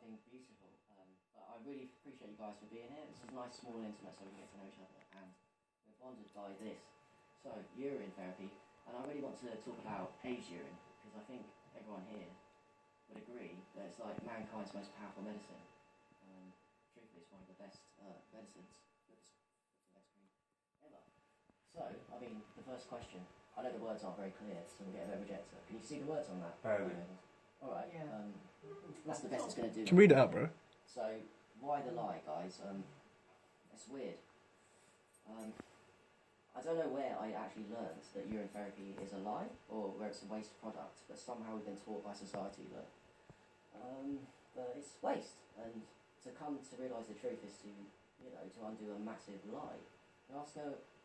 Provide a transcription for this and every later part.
something beautiful. But I really appreciate you guys for being here. This is nice, small, intimate, so we can get to know each other. And we're bonded by this. So, urine therapy. And I really want to talk about aged urine, because I think everyone here would agree that it's like mankind's most powerful medicine. Truthfully, it's one of the best medicines ever. So, I mean, the first question, I know the words aren't very clear, so we'll get a bit of rejector. Can you see the words on that? Barely. Alright, that's the best it's going to do. Can read it out, bro. So, why the lie, guys? It's weird. I don't know where I actually learned that urine therapy is a lie, or where it's a waste product, but somehow we've been taught by society that it's waste. And to come to realise the truth is to, to undo a massive lie. Can I ask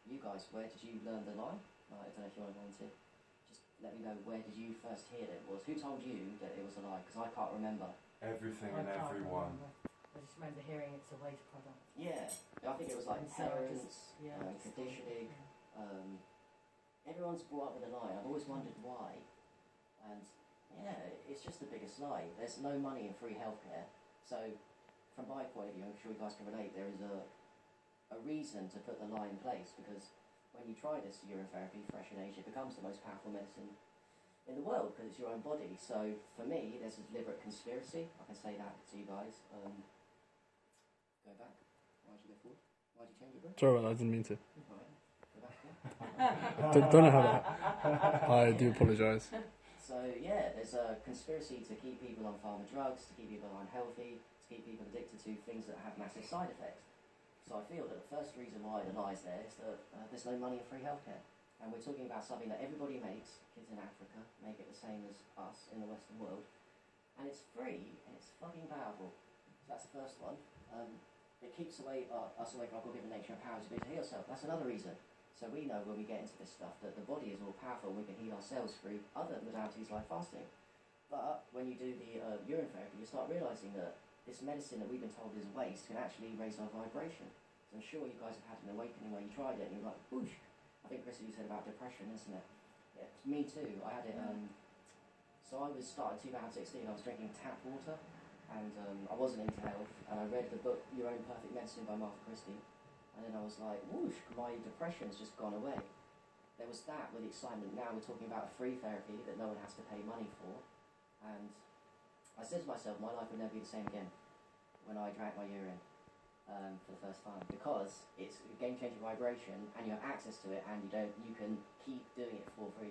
you guys, where did you learn the lie? I don't know if you want to go into it. Just let me know, where did you first hear that it was? Who told you that it was a lie? Because I can't remember. Everything and everyone. I just remember hearing it's a waste product. Yeah, I think it was like parents, conditioning. Everyone's brought up with a lie. I've always wondered why. And it's just the biggest lie. There's no money in free healthcare. So, from my point of view, I'm sure you guys can relate, there is a reason to put the lie in place, because when you try this urine therapy, fresh in age, it becomes the most powerful medicine in the world, because it's your own body. So, for me, there's a deliberate conspiracy. I can say that to you guys. Go back. Why did you go forward? Why did you change it, bro? Sorry about that, I didn't mean to. Right. Go back, yeah. Don't know how that. I do apologise. So, there's a conspiracy to keep people on pharma drugs, to keep people unhealthy, to keep people addicted to things that have massive side effects. So I feel that the first reason why the lie is there is that there's no money in free healthcare. And we're talking about something that everybody makes. Kids in Africa make it the same as us in the Western world. And it's free, and it's fucking powerful. So that's the first one. It keeps us away from our God-given nature and power to be able to heal yourself. That's another reason. So we know when we get into this stuff that the body is all powerful and we can heal ourselves through other modalities like fasting. But when you do the urine therapy, you start realising that this medicine that we've been told is a waste can actually raise our vibration. So I'm sure you guys have had an awakening where you tried it and you're like, whoosh. I think, Chris, you said about depression, isn't it? Yeah, me too. I had it, so I was started 2016, I was drinking tap water, and I wasn't into health, and I read the book Your Own Perfect Medicine by Martha Christie, and then I was like, whoosh, my depression's just gone away. There was that with excitement. Now we're talking about a free therapy that no one has to pay money for, and I said to myself, my life would never be the same again when I drank my urine for the first time, because it's a game-changing vibration, and you have access to it, and you can keep doing it for free.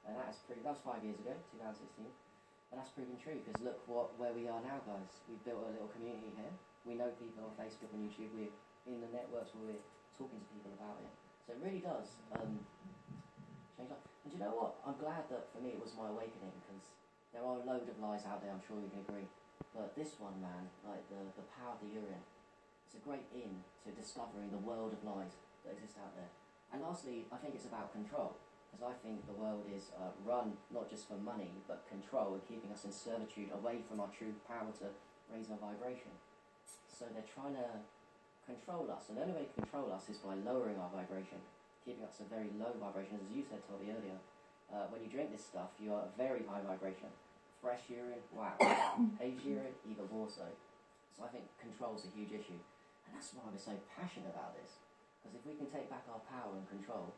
And that was 5 years ago, 2016, and that's proven true, because look where we are now, guys. We've built a little community here. We know people on Facebook and YouTube. We're in the networks where we're talking to people about it. So it really does change life. And do you know what? I'm glad that for me it was my awakening, because there are a load of lies out there, I'm sure you can agree. But this one, man, like the power of the urine, it's a great in to discovering the world of lies that exist out there. And lastly, I think it's about control, because I think the world is run not just for money, but control, and keeping us in servitude away from our true power to raise our vibration. So they're trying to control us, and the only way to control us is by lowering our vibration, keeping us a very low vibration. As you said, Toby, earlier, when you drink this stuff, you are a very high vibration. Fresh urine, wow. Aged urine, even more so. So I think control is a huge issue. And that's why we're so passionate about this. Because if we can take back our power and control,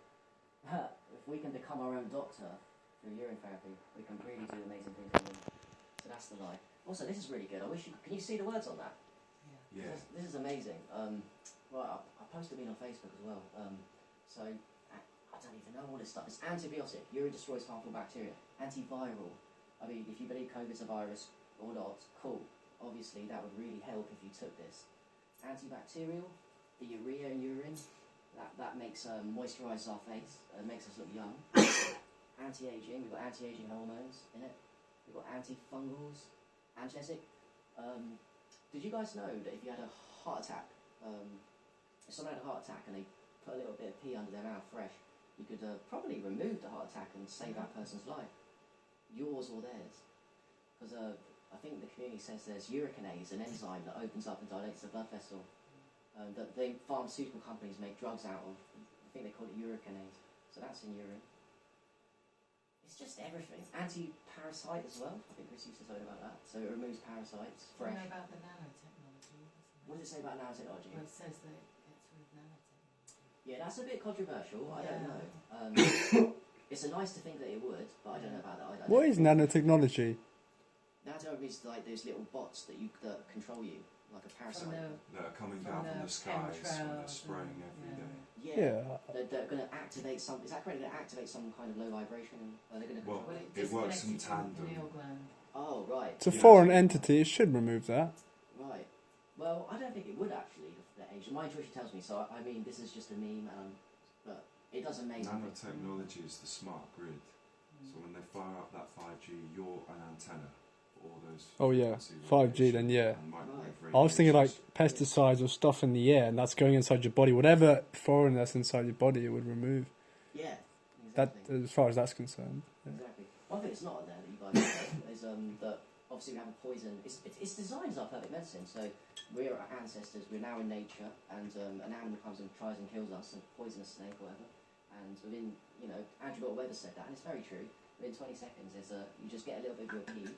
if we can become our own doctor through urine therapy, we can really do amazing things in the world. So that's the lie. Also, this is really good. Can you see the words on that? Yeah. This is amazing. Right, I posted it on Facebook as well. So, I don't even know all this stuff. It's antibiotic. Urine destroys harmful bacteria. Antiviral. I mean, if you believe COVID's a virus or not, cool. Obviously, that would really help if you took this. Antibacterial, the urea in urine, that makes moisturizes our face, makes us look young. Anti-aging, we've got anti-aging hormones in it. We've got antifungals, analgesic. Did you guys know that if you had a heart attack, if someone had a heart attack and they put a little bit of pee under their mouth fresh, you could probably remove the heart attack and save that person's life, yours or theirs. Because I think the community says there's uricanase, an enzyme that opens up and dilates the blood vessel, that the pharmaceutical companies make drugs out of. I think they call it uricanase. So that's in urine. It's just everything. Anti-parasite as well. I think Chris used to talk about that. So it removes parasites. Do you Fresh. know about the nanotechnology? What does it say about nanotechnology? Well, it says that it's with nanotechnology. Yeah, that's a bit controversial. I don't know. It's nice to think that it would, but I don't know about that. I What don't is think- nanotechnology? Nanotechnology is like those little bots that control you, like a parasite. That are coming From down from the the skies when they're chemtrails spraying and- every day. Yeah. They're going to activate some. Is that correct? They're going to activate some kind of low vibration. Are they going to? Well, Well, it works in disconnects you from the tandem. pineal gland. Oh right. It's a Yeah. foreign entity. It should remove that. Right. Well, I don't think it would actually. The age. My intuition tells me so. I mean, this is just a meme, but it doesn't make. Nanotechnology is the smart grid. So when they fire up that 5G, you're an antenna for all those. Oh yeah, frequencies, 5G. Then yeah. and microwave I was thinking like radiations. pesticides or stuff in the air, and that's going inside your body. Whatever foreign that's inside your body, it would remove. Yeah. That, Exactly. as far as that's concerned. Yeah. Exactly. One thing that's not on there that you guys know is that obviously we have a poison. It's designed as our perfect medicine. So we're our ancestors. We're now in nature, and an animal comes and tries and kills us, a poisonous snake or whatever. And within, Andrew Weather said that, and it's very true. Within 20 seconds, you just get a little bit of your pee,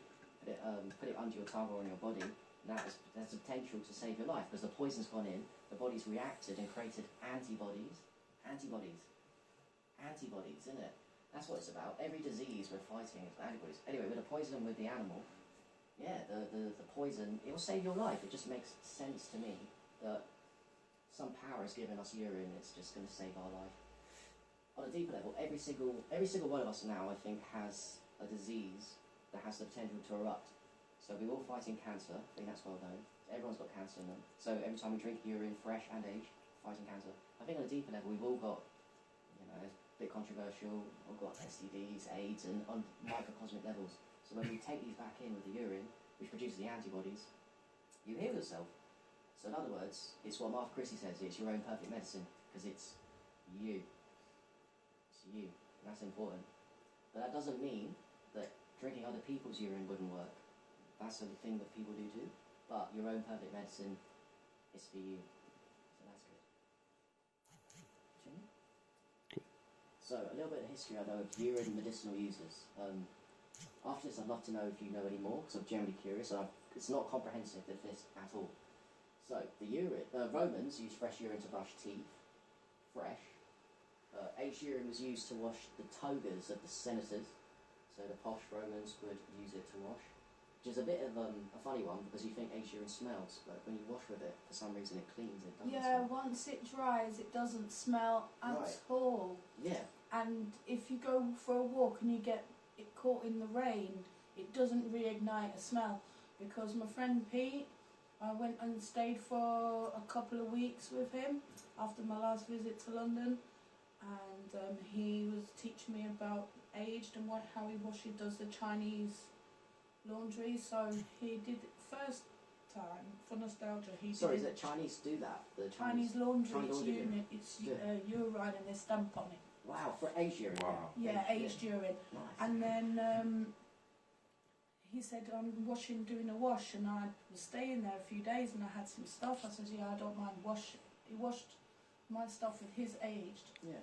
put it under your tongue or on your body, and there's the potential to save your life because the poison's gone in, the body's reacted and created antibodies, isn't it? That's what it's about. Every disease we're fighting is antibodies. Anyway, with the poison with the animal, the poison, it will save your life. It just makes sense to me that some power has given us urine, it's just going to save our life. On a deeper level, every single one of us now, I think, has a disease that has the potential to erupt. So we're all fighting cancer. I think that's well known. Everyone's got cancer in them. So every time we drink urine, fresh and aged, fighting cancer. I think on a deeper level, we've all got, it's a bit controversial, we've got STDs, AIDS, and on microcosmic levels. So when we take these back in with the urine, which produces the antibodies, you heal yourself. So in other words, it's what Martha Christie says, it's your own perfect medicine, because it's you. You. And that's important. But that doesn't mean that drinking other people's urine wouldn't work. That's the thing that people do too. But your own perfect medicine is for you. So that's good. So a little bit of history I know of urine medicinal uses. After this I'd love to know if you know any more, because I'm generally curious. It's not comprehensive this at all. So the Romans used fresh urine to brush teeth. Fresh. Aged urine was used to wash the togas of the senators, so the posh Romans would use it to wash, which is a bit of a funny one because you think aged urine smells, but when you wash with it, for some reason it cleans, it doesn't smell. Once it dries, it doesn't smell at Right. all. Yeah. And if you go for a walk and you get it caught in the rain, it doesn't reignite a smell. Because my friend Pete, I went and stayed for a couple of weeks with him after my last visit to London. And he was teaching me about aged and how he does the Chinese laundry. So he did it first time for nostalgia. Sorry, is it Chinese do that? The Chinese laundry? Chinese It's laundry, unit. It's urine and they stamp on it. Wow, for aged urine. Wow. Yeah, aged urine. Nice. And then he said, I'm doing a wash, and I was staying there a few days, and I had some stuff. I said, yeah, I don't mind wash. He washed my stuff with his aged,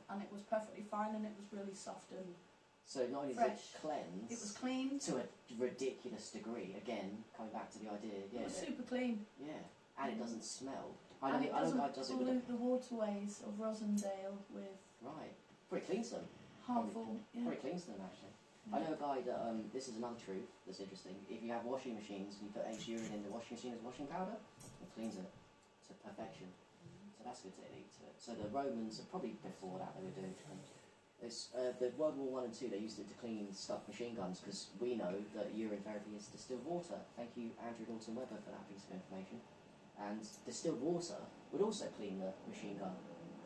and it was perfectly fine, and it was really soft and So not only fresh. is it cleansed, It was clean. to a ridiculous degree. Again, coming back to the idea. It was super clean. Yeah, and it doesn't smell. And it doesn't does it with pollute the waterways of Rosendale with right. Pretty cleans them. harmful. Pretty cleans them actually. I know a guy that, this is another truth that's interesting. If you have washing machines and you put aged urine in the washing machine as washing powder, it cleans it to perfection. So that's good technique to it. So the Romans, probably before that they were doing it's, the World War I and II, they used it to clean stuck machine guns because we know that urine therapy is distilled water. Thank you, Andrew Dalton Webber, for that piece of information. And distilled water would also clean the machine gun.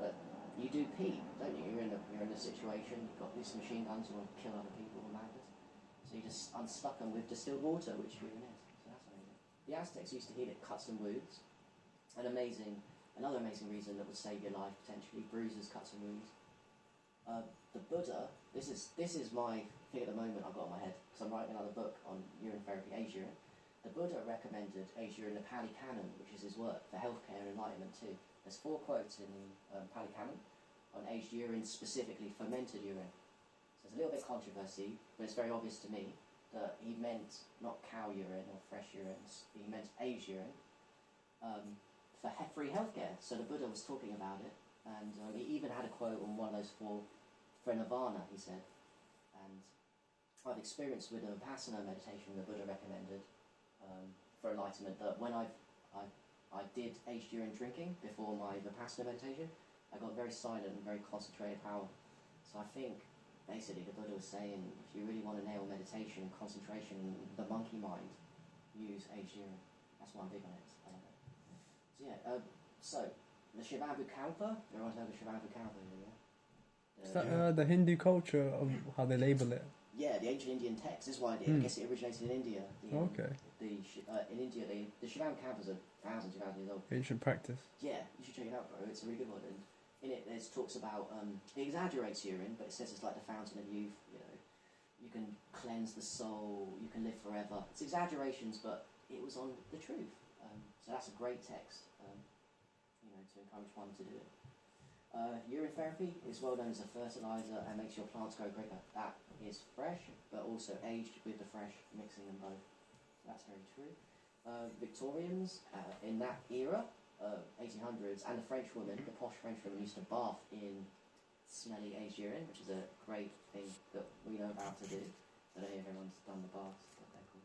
But you do pee, don't you? You're in a situation, you've got these machine guns, you want to kill other people and madness. So you just unstuck them with distilled water, which urine is. So that's amazing. The Aztecs used to heal it, cuts and wounds. Another amazing reason that would save your life, potentially, bruises, cuts and wounds. The Buddha, this is my thing at the moment I've got on my head, because I'm writing another book on urine therapy, aged urine. The Buddha recommended aged urine in the Pali Canon, which is his work, for healthcare and enlightenment too. There's 4 quotes in the Pali Canon on aged urine, specifically fermented urine. So There's a little bit of controversy, but it's very obvious to me that he meant not cow urine or fresh urine, he meant aged urine for free healthcare. So the Buddha was talking about it, and he even had a quote on one of those for nirvana, he said. And I've experienced with a Vipassana meditation the Buddha recommended for enlightenment, that when I did aged urine drinking before my Vipassana meditation, I got very silent and very concentrated power. So I think basically the Buddha was saying, if you really want to nail meditation, concentration, the monkey mind, use aged urine. That's why I'm big on it. I love it. So yeah, so the Shivambu Kalpa, everyone's heard of Shivambu Kalpa, yeah? Is that the Hindu culture of how they label it? Yeah, the ancient Indian text. This is why I guess it originated in India. Okay. In India, the Shivambu Kalpas are thousands of years old. Ancient practice. Yeah, you should check it out, bro. It's a really good one. And in it, there's talks about it exaggerates urine, but it says it's like the fountain of youth. You know, you can cleanse the soul, you can live forever. It's exaggerations, but it was on the truth. So that's a great text. You know, to encourage one to do it. Urine therapy is well known as a fertilizer and makes your plants grow quicker. That is fresh, but also aged with the fresh, mixing them both. That's very true. Victorians in that era, 1800s, and the French woman, the posh French woman, used to bath in smelly aged urine, which is a great thing that we know about to do. I don't know if everyone's done the baths, but they're cool.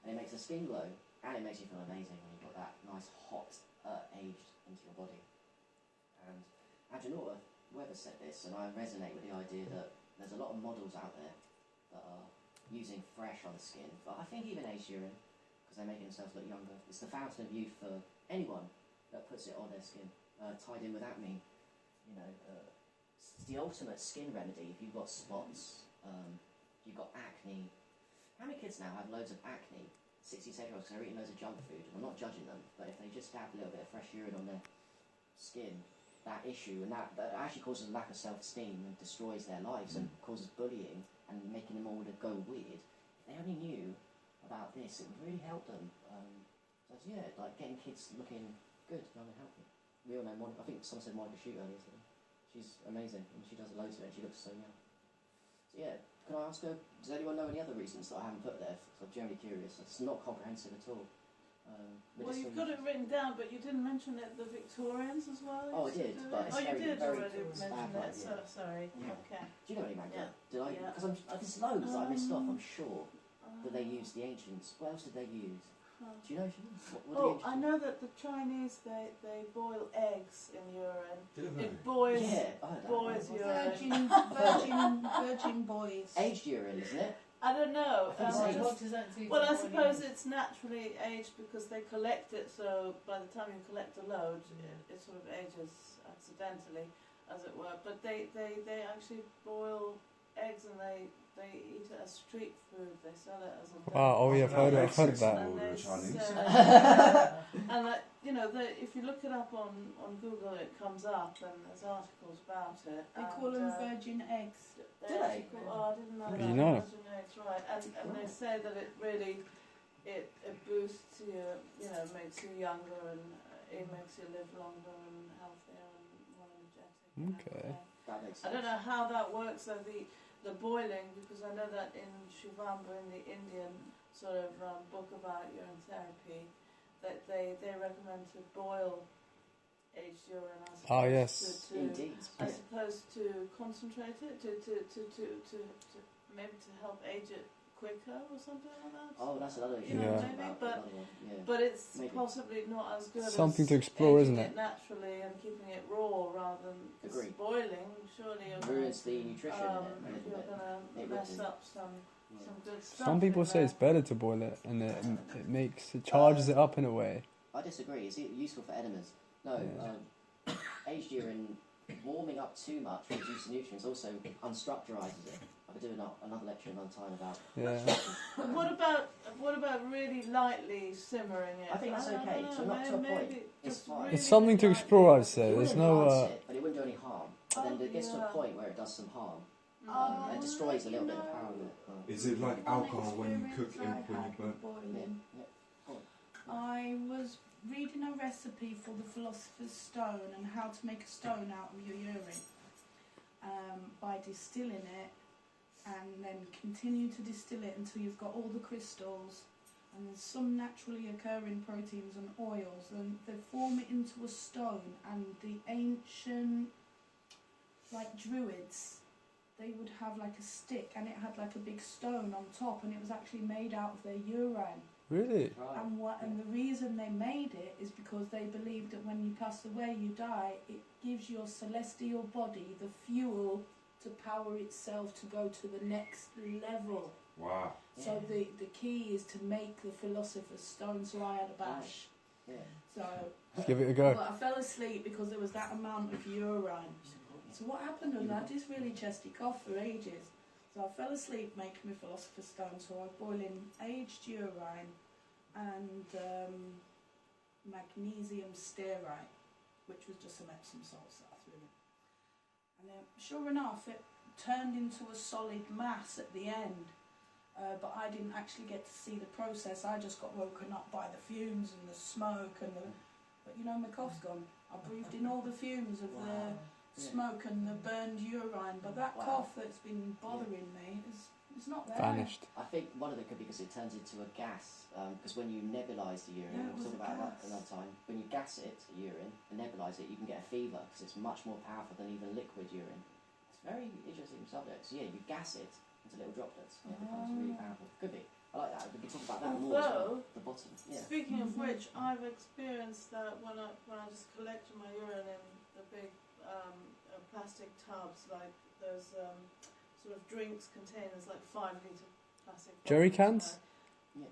And it makes the skin glow, and it makes you feel amazing when you've got that nice hot aged into your body. And I don't know whoever said this, and I resonate with the idea that there's a lot of models out there that are using fresh on the skin, but I think even aged urine, because they're making themselves look younger. It's the fountain of youth for anyone that puts it on their skin. Tied in with acne, you know, it's the ultimate skin remedy. If you've got spots, you've got acne. How many kids now have loads of acne? 60-year-olds, because they're eating loads of junk food. I'm not judging them, but if they just dab a little bit of fresh urine on their skin, that issue, and that actually causes a lack of self-esteem and destroys their lives and causes bullying and making them all go weird. If they only knew about this, it would really help them. So yeah, like getting kids looking good, young and healthy. We all know Monica, I think someone said Monica Shoot earlier today. She's amazing and she does loads of it and she looks so young. So yeah, can I ask her, does anyone know any other reasons that I haven't put there? Because I'm generally curious. It's not comprehensive at all. Well, you've got it written down, but you didn't mention it, the Victorians as well. Oh, I did, but it's you very, did very already mention bad, it. So sorry. Yeah. Okay. Do you know any, Magda? Yeah. Did I? Yeah. Because there's loads that I missed off. I'm sure that they used the ancients. What else did they use? Do you know? What I know that the Chinese they boil eggs in urine. Do they? It boils boys urine. Virgin boys. Aged urine, isn't it? I don't know. I think What does that do? Well, to I the suppose body? it's naturally aged because they collect it. So by the time you collect a load, it sort of ages accidentally, as it were. But they actually boil eggs and they eat it as street food. They sell it as a Wow, oh yeah, I've heard of that. And they Chinese. and you know, if you look it up on Google, it comes up, and there's articles about it. They call them virgin eggs. Do they? Oh, I didn't know that. You know. Virgin eggs, right? And they say that it really it boosts you, you know, makes you younger, and it makes you live longer and healthier and more energetic. and Okay. everything. That makes sense. I don't know how that works though, the boiling, because I know that in Shivambu, in the Indian sort of book about urine therapy, that they recommend to boil aged urine as opposed to Indeed. as opposed to concentrate it to maybe to help age it quicker or something like that. Oh, that's another issue. You know, Yeah. maybe, Another one, yeah. but it's Maybe. possibly not as good Something as to explore, aging isn't it? naturally and keeping it raw rather than 'cause Agreed. boiling. Surely you're Ruins the nutrition in it a little you're bit. gonna It mess would do. up some good stuff. Some people in say it's there. better to boil it, and it charges it up in a way. I disagree. It's useful for enemas. No, Yeah. aged urine, warming up too much reduces the nutrients, also unstructurizes it. I could do another lecture another time about Yeah. structure. But what about really lightly simmering it? I think that's okay, don't so know, not to a point. maybe It's just fine. really It's something to lightly. explore, I'd say. It There's wouldn't no. enhance it, but it wouldn't do any harm. But then it gets to a yeah. point where it does some harm. Mm. It destroys a little bit of the power of it. Is it like One alcohol when you cook it, experience I when you had burn? with boiling. Yeah. I was reading a recipe for the philosopher's stone and how to make a stone out of your urine by distilling it and then continue to distill it until you've got all the crystals. And there's some naturally occurring proteins and oils, and they form it into a stone. And the ancient, like druids, they would have like a stick, and it had like a big stone on top, and it was actually made out of their urine. Really? Right. And the reason they made it is because they believed that when you pass away, you die, it gives your celestial body the fuel to power itself to go to the next level. Wow. So the key is to make the Philosopher's Stone, so I had a bash. Yeah. So Let's give it a go. but I fell asleep because there was that amount of urine. So what happened was I had this really chesty cough for ages. So I fell asleep making my Philosopher's Stone, so I boiled in aged urine and magnesium stearite, which was just some Epsom salts that I threw in. And then, sure enough, it turned into a solid mass at the end. But I didn't actually get to see the process. I just got woken up by the fumes and the smoke and the... But you know, my cough's gone. I breathed in all the fumes of the smoke and the burned urine. But that cough that's been bothering me is not there. Vanished. I think one of them could be because it turns into a gas. Because when you nebulize the urine, Yeah, it we'll was talk a about that gas. another time. When you gas it, urine, and nebulize it, you can get a fever because it's much more powerful than even liquid urine. It's a very interesting subject. So yeah, you gas it into little droplets, and it becomes really powerful. Could be. I like that. We can talk about that more as well. The bottom. Yeah. Speaking of which, I've experienced that when I just collected my urine in the big plastic tubs, like those sort of drinks containers, like 5 litre plastic. Jerry bottles, cans? you know.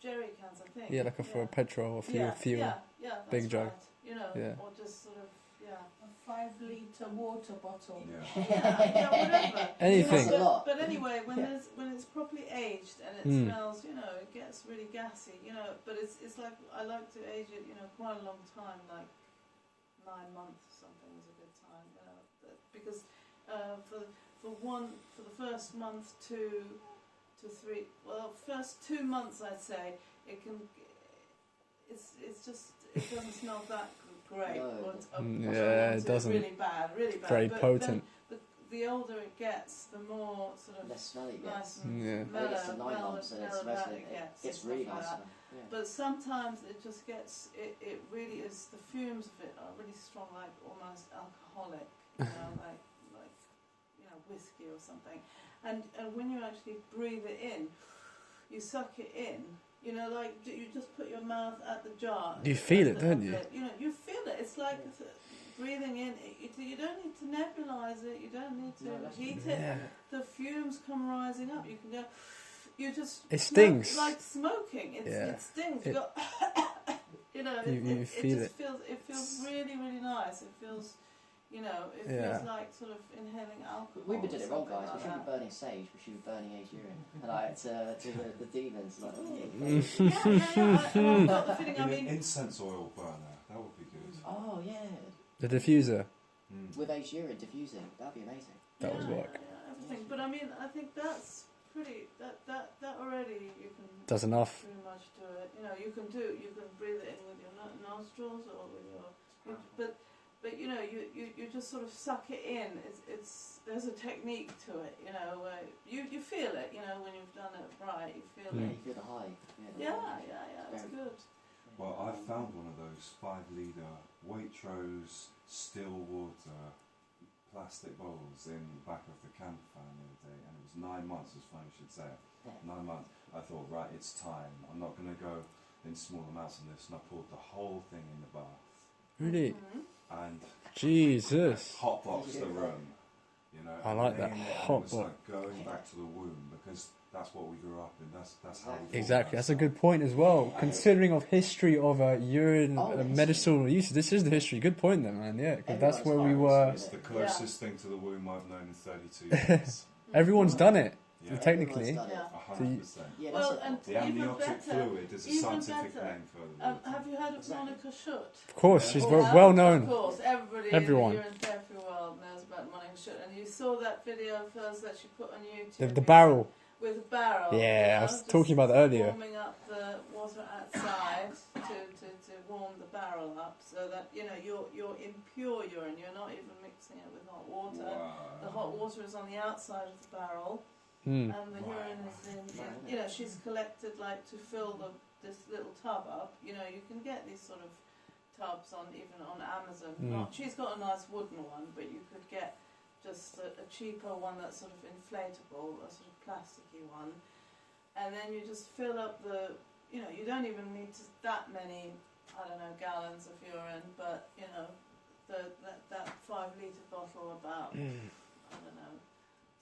Jerry cans, I think. Yeah, like for petrol or fuel. Yeah, that's Big jug. right. You know, Yeah. or just sort of, A 5 litre water bottle. Yeah. whatever. Anything. That's a lot. But anyway, when it's properly aged and it smells, you know, it gets really gassy, you know. But it's like I like to age it, you know, quite a long time, like 9 months or something is a good time, you know, because for the first month to 3, well, first 2 months I'd say it doesn't smell that great. No. Yeah, it doesn't. Really bad. Very but potent. Then, the older it gets, the more sort of Less smelly it nice gets. and Yeah. When it gets to 9 mellow months and it's that mostly, it it gets and really stuff like nice. that. Yeah. But sometimes it just gets, it really is, the fumes of it are really strong, like almost alcoholic, you know, like you know, whiskey or something. And when you actually breathe it in, you suck it in, you know, like you just put your mouth at the jar. You feel it, don't you? You know, you feel it. It's like breathing in. You don't need to nebulize it. You don't need to heat it. Yeah. The fumes come rising up. You can go. You just. It stings. It's like smoking. It stings. You, go, you know. You feel just feels. It feels really, really nice. It feels. You know, it feels like sort of inhaling alcohol. We've been doing it wrong, or something guys. We like shouldn't that. be burning sage. We should be burning aged urine. And like to the demons. Like, I've got the feeling. I In mean, an incense oil burner, that would be good. oh yeah. The diffuser. With aged urine diffusing, that'd be amazing. That would work. Yeah, everything. But I mean, I think that's pretty. That already you can. Does enough. Pretty much do it. You know, you can breathe it in with your nostrils or with your. But you know, you just sort of suck it in. There's a technique to it. You know, where you feel it. You know, when you've done it right, you feel Yeah, it. you feel the high. Yeah, it's good. Well, I found one of those 5 litre Waitrose still water plastic bottles in the back of the camper van the other day, and it was 9 months, as funny you should say. 9 months. I thought, right, it's time. I'm not going to go in small amounts on this, and I poured the whole thing in the bath. Really? And Jesus. hotbox the room, you know. I like and that laying there, hot and it was box. like going back to the womb, because that's what we grew up in. That's how we thought Exactly. That's a about good point as well. Considering of history of urine medicinal use, this is the history. Good point, then, man. Yeah, because that's where we were. It's the closest thing to the womb I've known in 32 years. Everyone's done it, Yeah. technically. Everyone's done it. 100%. Yeah, Well, that's and The even amniotic better, fluid is a even scientific better. name for the water. Have you heard of Monica Schutt? Of course, she's Well, well Of known. course, everybody Everyone. in the urine therapy world knows about Monica Schutt. And you saw that video of hers that she put on YouTube. The barrel. With a barrel. Yeah, you know, I was just talking about that earlier. Warming up the water outside to warm the barrel up, so that you know you're impure urine. You're not even mixing it with hot water. Wow. The hot water is on the outside of the barrel, Mm. and the urine is in, you know, she's collected like to fill this little tub up. You know, you can get these sort of tubs even on Amazon. She's got a nice wooden one, but you could get just a cheaper one that's sort of inflatable, a sort of plasticky one, and then you just fill up you know, you don't even need that many, I don't know, gallons of urine, but you know, that 5 litre bottle, about I don't know,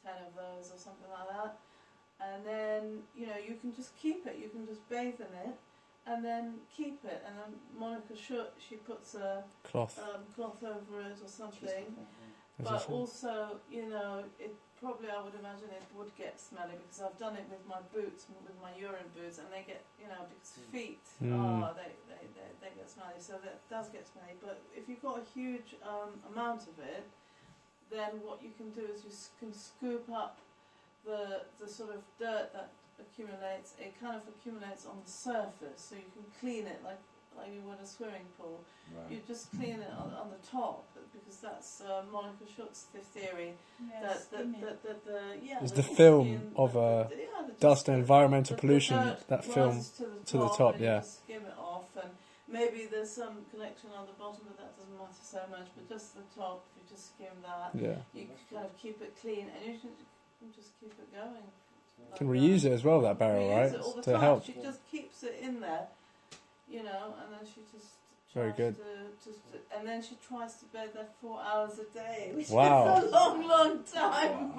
10 of those or something like that, and then you know, you can just keep it. You can just bathe in it and then keep it. And then Monica she puts a Cloth. Cloth over it or something. But also, you know, it probably, I would imagine it would get smelly, because I've done it with my boots, with my urine boots, and they get, you know, because feet, they get smelly, so that does get smelly. But if you've got a huge amount of it, then what you can do is you can scoop up the sort of dirt that accumulates. It kind of accumulates on the surface, so you can clean it like you would a swimming pool. Right. You just clean it on the top, because that's Monica Schutz's theory. Yes, It's the film of dust and environmental pollution. That film to the top, and yeah. you just skim it off, and maybe there's some connection on the bottom, but that doesn't matter so much. But just the top, if you just skim that, you can kind of keep it clean, and you can just keep it going. You can reuse it as well, that barrel, right? It all the To time. help. She just keeps it in there, you know, and then she just Very good. and then she tries to bathe there 4 hours a day, which Wow. is a long time.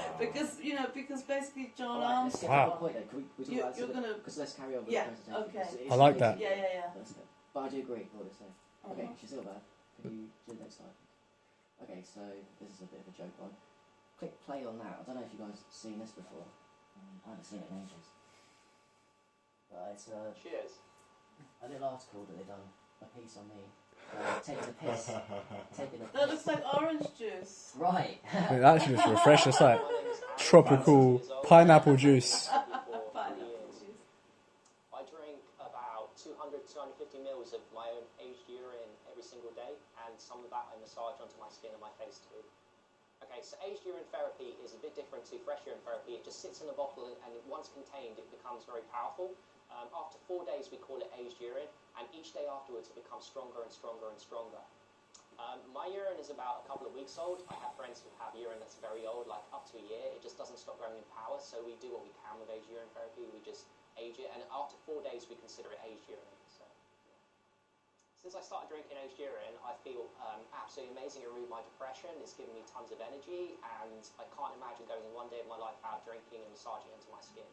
because basically John Armstrong. Wow. You're gonna, because let's carry on with Yeah, the presentation. okay. 'cause it is I like amazing. that. Yeah. That's it. But I do agree with what it's saying. Okay, Uh-huh. she's still bad. Can you do the next slide? Okay, so this is a bit of a joke one. Click play on that. I don't know if you guys have seen this before. I haven't seen it in ages. But it's Cheers. a little article that they've done, a piece on me, taking a piss. That looks like orange juice. Right. It actually looks refreshing. It's like tropical pineapple juice. Pineapple juice. I drink about 200, 250 mils of my own aged urine every single day, and some of that I massage onto my skin and my face too. Okay, so aged urine therapy is a bit different to fresh urine therapy. It just sits in a bottle, and once contained, it becomes very powerful. After 4 days, we call it aged urine, and each day afterwards, it becomes stronger and stronger and stronger. My urine is about a couple of weeks old. I have friends who have urine that's very old, like up to a year. It just doesn't stop growing in power, so we do what we can with aged urine therapy. We just age it, and after 4 days, we consider it aged urine. So, since I started drinking aged urine, I feel absolutely amazing. It removed my depression. It's given me tons of energy, and I can't imagine going one day of my life without drinking and massaging into my skin.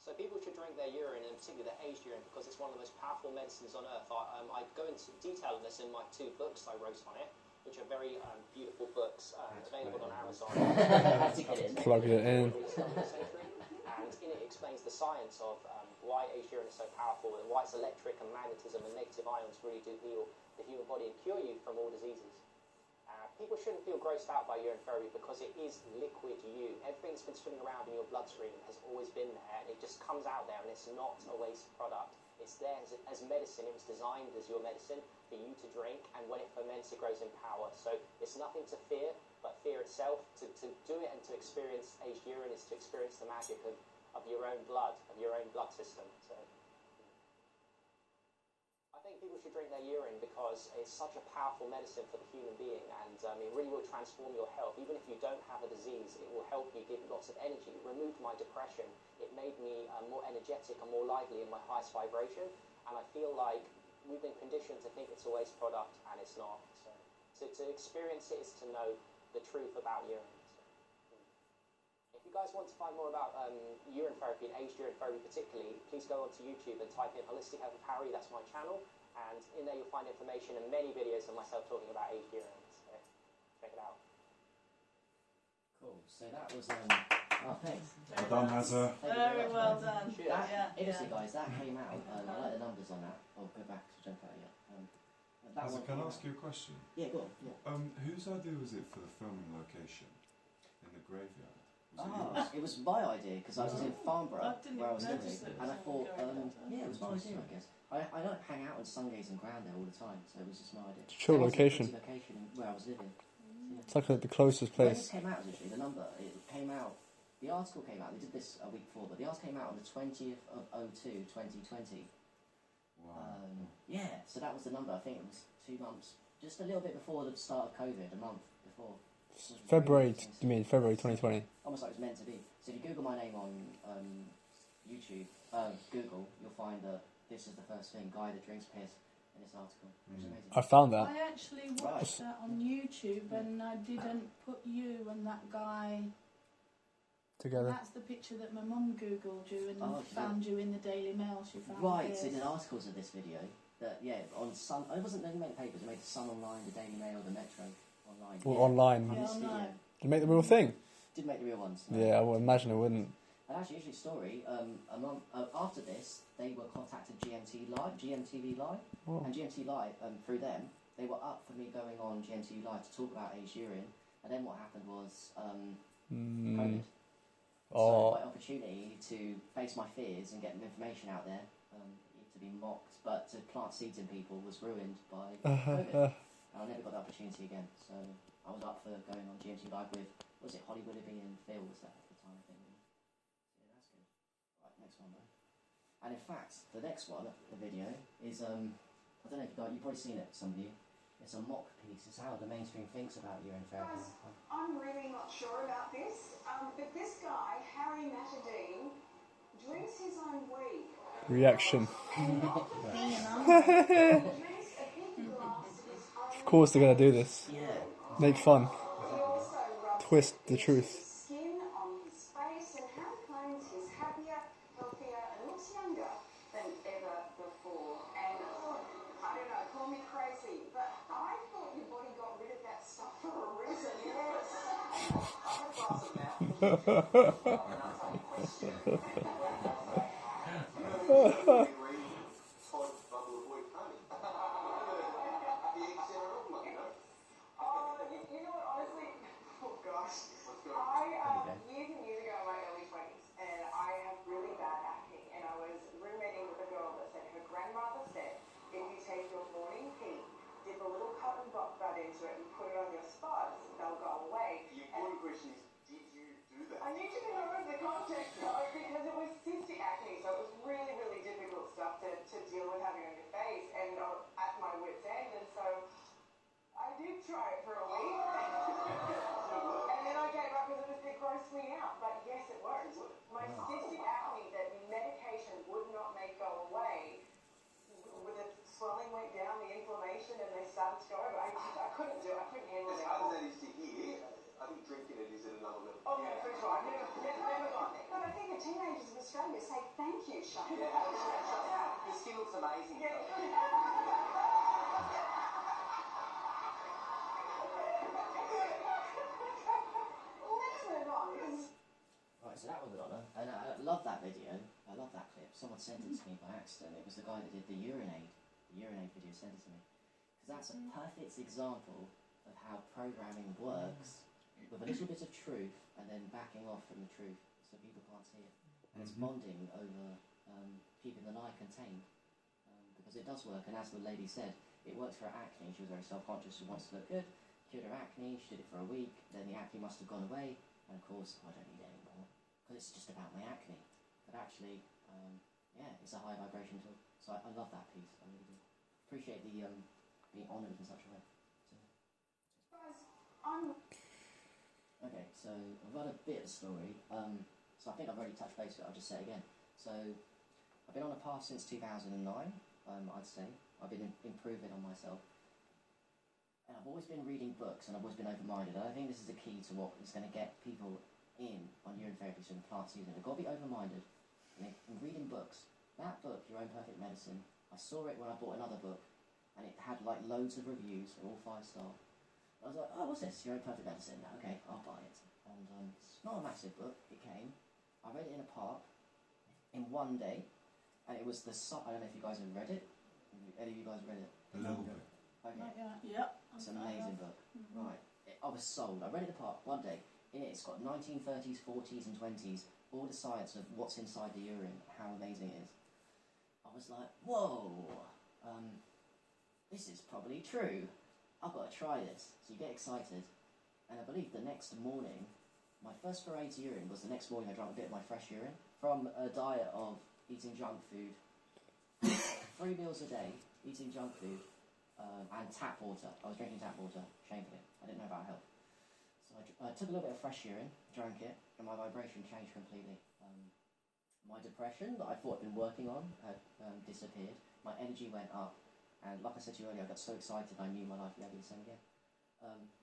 So people should drink their urine, and particularly their aged urine, because it's one of the most powerful medicines on earth. I go into detail on this in my 2 books I wrote on it, which are very beautiful books, available on Amazon. Plug it in. And in it explains the science of why aged urine is so powerful, and why it's electric and magnetism and negative ions really do heal the human body and cure you from all diseases. People shouldn't feel grossed out by urine therapy, because it is liquid you. Everything that's been swimming around in your bloodstream has always been there, and it just comes out there, and it's not a waste product. It's there as medicine. It was designed as your medicine for you to drink, and when it ferments, it grows in power. So it's nothing to fear, but fear itself. To do it and to experience aged urine is to experience the magic of your own blood, of your own blood system. So I think people should drink their urine, because it's such a powerful medicine for the human being, and it really will transform your health. Even if you don't have a disease, it will help you, give lots of energy. It removed my depression. It made me more energetic and more lively in my highest vibration, and I feel like we've been conditioned to think it's a waste product, and it's not. So to experience it is to know the truth about urine. If you guys want to find more about urine therapy and aged urine therapy particularly, please go onto YouTube and type in Holistic Health with Harry. That's my channel, and in there you'll find information and many videos of myself talking about aged urine. So check it out. Cool. So that was thanks. Well done, Hazza. Very well done. Honestly, guys, that came out. I like the numbers on that. I'll go back to jump out yet. Hazza, can I ask you a question? Yeah, go on. Yeah. Whose idea was it for the filming location in the graveyard? It was my idea, because I was in Farnborough, where I was living, notice it and I was thought, in yeah, it was my idea, I guess. I don't hang out on Sundays and ground there all the time, so it was just my idea. Chill It was a location. pretty location where I was living. It's like the closest When place. this came out, literally, the number, it came out the article came out. They did this a week before, but the article came out on the 20th of 2020. Wow. Yeah, so that was the number. I think it was 2 months, just a little bit before the start of COVID, a month before. February 2020. Almost like it was meant to be. So if you Google my name on YouTube, Google, you'll find that this is the first thing, guy that drinks piss, in this article. Which is amazing. I found that. I actually watched that on YouTube, and I didn't put you and that guy Together. That's the picture that my mum Googled you and she found you in the Daily Mail. She found Right, this. so they did articles of this video. That on Sun. It wasn't. They didn't make papers. They made the Sun online, the Daily Mail, the Metro online. Well, online. And Yeah, this video online. To make the real thing. did make the real ones. No. Yeah, I would imagine it wouldn't. And actually, usually story. A month after this, they were contacted GMTV Live, Oh. and GMT Live through them. They were up for me going on GMT Live to talk about aged urine, and then what happened was COVID. So Oh. my opportunity to face my fears and get information out there, to be mocked, but to plant seeds in people was ruined by COVID. And I never got the opportunity again. So I was up for going on GMT Live with, was it Holly Willoughby and Phil was that at the time, I think. Yeah, that's good. Right, next one though. And in fact, the next one, the video, is, I don't know if you've probably seen it, some of you. It's a mock piece. It's how the mainstream thinks about urine therapy. Guys, I'm really not sure about this, but this guy, Harry Matadine, drinks his own weed. Reaction. And not the drinks a big glass of his own. Of course they're gonna do this. Yeah. Make fun. He also rubs Twist the his truth. skin on his face, and Harry claims he's happier, healthier, and looks younger than ever before. And I don't know, call me crazy, but I thought your body got rid of that stuff for a reason. Yes. I'm a glass of you know what, honestly, oh gosh, years and years ago in my early 20s, and I have really bad acne, and I was roommating with a girl that said her grandmother said, if you take your morning pee, dip a little cotton bud into it and put it on your spots, they'll go away. The important question is, did you do that? I need you to know the context though, because it was cystic acne, so it was really, really difficult stuff to deal with having on your face, and at my wit's end, and so I did try it for a week, and then I gave up because it grossed me out, but yes, it worked. My cystic acne that medication would not make go away, with the swelling went down, the inflammation, and they started to go over. I couldn't do it, I couldn't handle As it. hard as that is to hear, I think drinking it is at another level. Oh, yeah, for sure. I've never gone there. But I think the teenagers of Australia say thank you, Shane. Yeah, the skin looks amazing. Yeah. Let's move on. Right, so that was an honour, and I love that video. I love that clip. Someone sent it to me by accident. It was the guy that did the Urinate video sent it to me. Because that's a perfect example of how programming works, with a little bit of truth and then backing off from the truth so people can't see it. And it's bonding over keeping the lie contained. Because it does work, and as the lady said, it worked for her acne. She was very self-conscious, she wants to look good, cured her acne, she did it for a week, then the acne must have gone away, and of course, I don't need it anymore, because it's just about my acne. But actually, it's a high vibration tool. So I love that piece, I really do. Appreciate the being honoured in such a way. Guys, I'm... Okay, so I've got a bit of story. So I think I've already touched base with it, I'll just say it again. So I've been on a path since 2009, I'd say. I've been improving on myself. And I've always been reading books, and I've always been open-minded. And I think this is the key to what is going to get people in on urine therapy, so the plants using it. They've got to be open-minded. And reading books. That book, Your Own Perfect Medicine, I saw it when I bought another book, and it had like loads of reviews, all 5-star. I was like, oh, what's this? Your Own Perfect Medicine. Okay, I'll buy it. And it's not a massive book. It came. I read it in a park in one day, and it was I don't know if you guys have read it. Any of you guys read it? A little bit. Okay. Yep. It's an amazing book. Right. I was sold. I read it in the park one day. In it, it's got 1930s, 40s, and 20s. All the science of what's inside the urine, how amazing it is. I was like, whoa, this is probably true. I've got to try this. So you get excited, and I believe the next morning, my first foray to urine was the next morning. I drank a bit of my fresh urine from a diet of eating junk food, 3 meals a day, eating junk food, and tap water. I was drinking tap water, shamefully. I didn't know about health. So I took a little bit of fresh urine, drank it, and my vibration changed completely. My depression that I thought I'd been working on had disappeared. My energy went up, and like I said to you earlier, I got so excited I knew my life would never be the same again.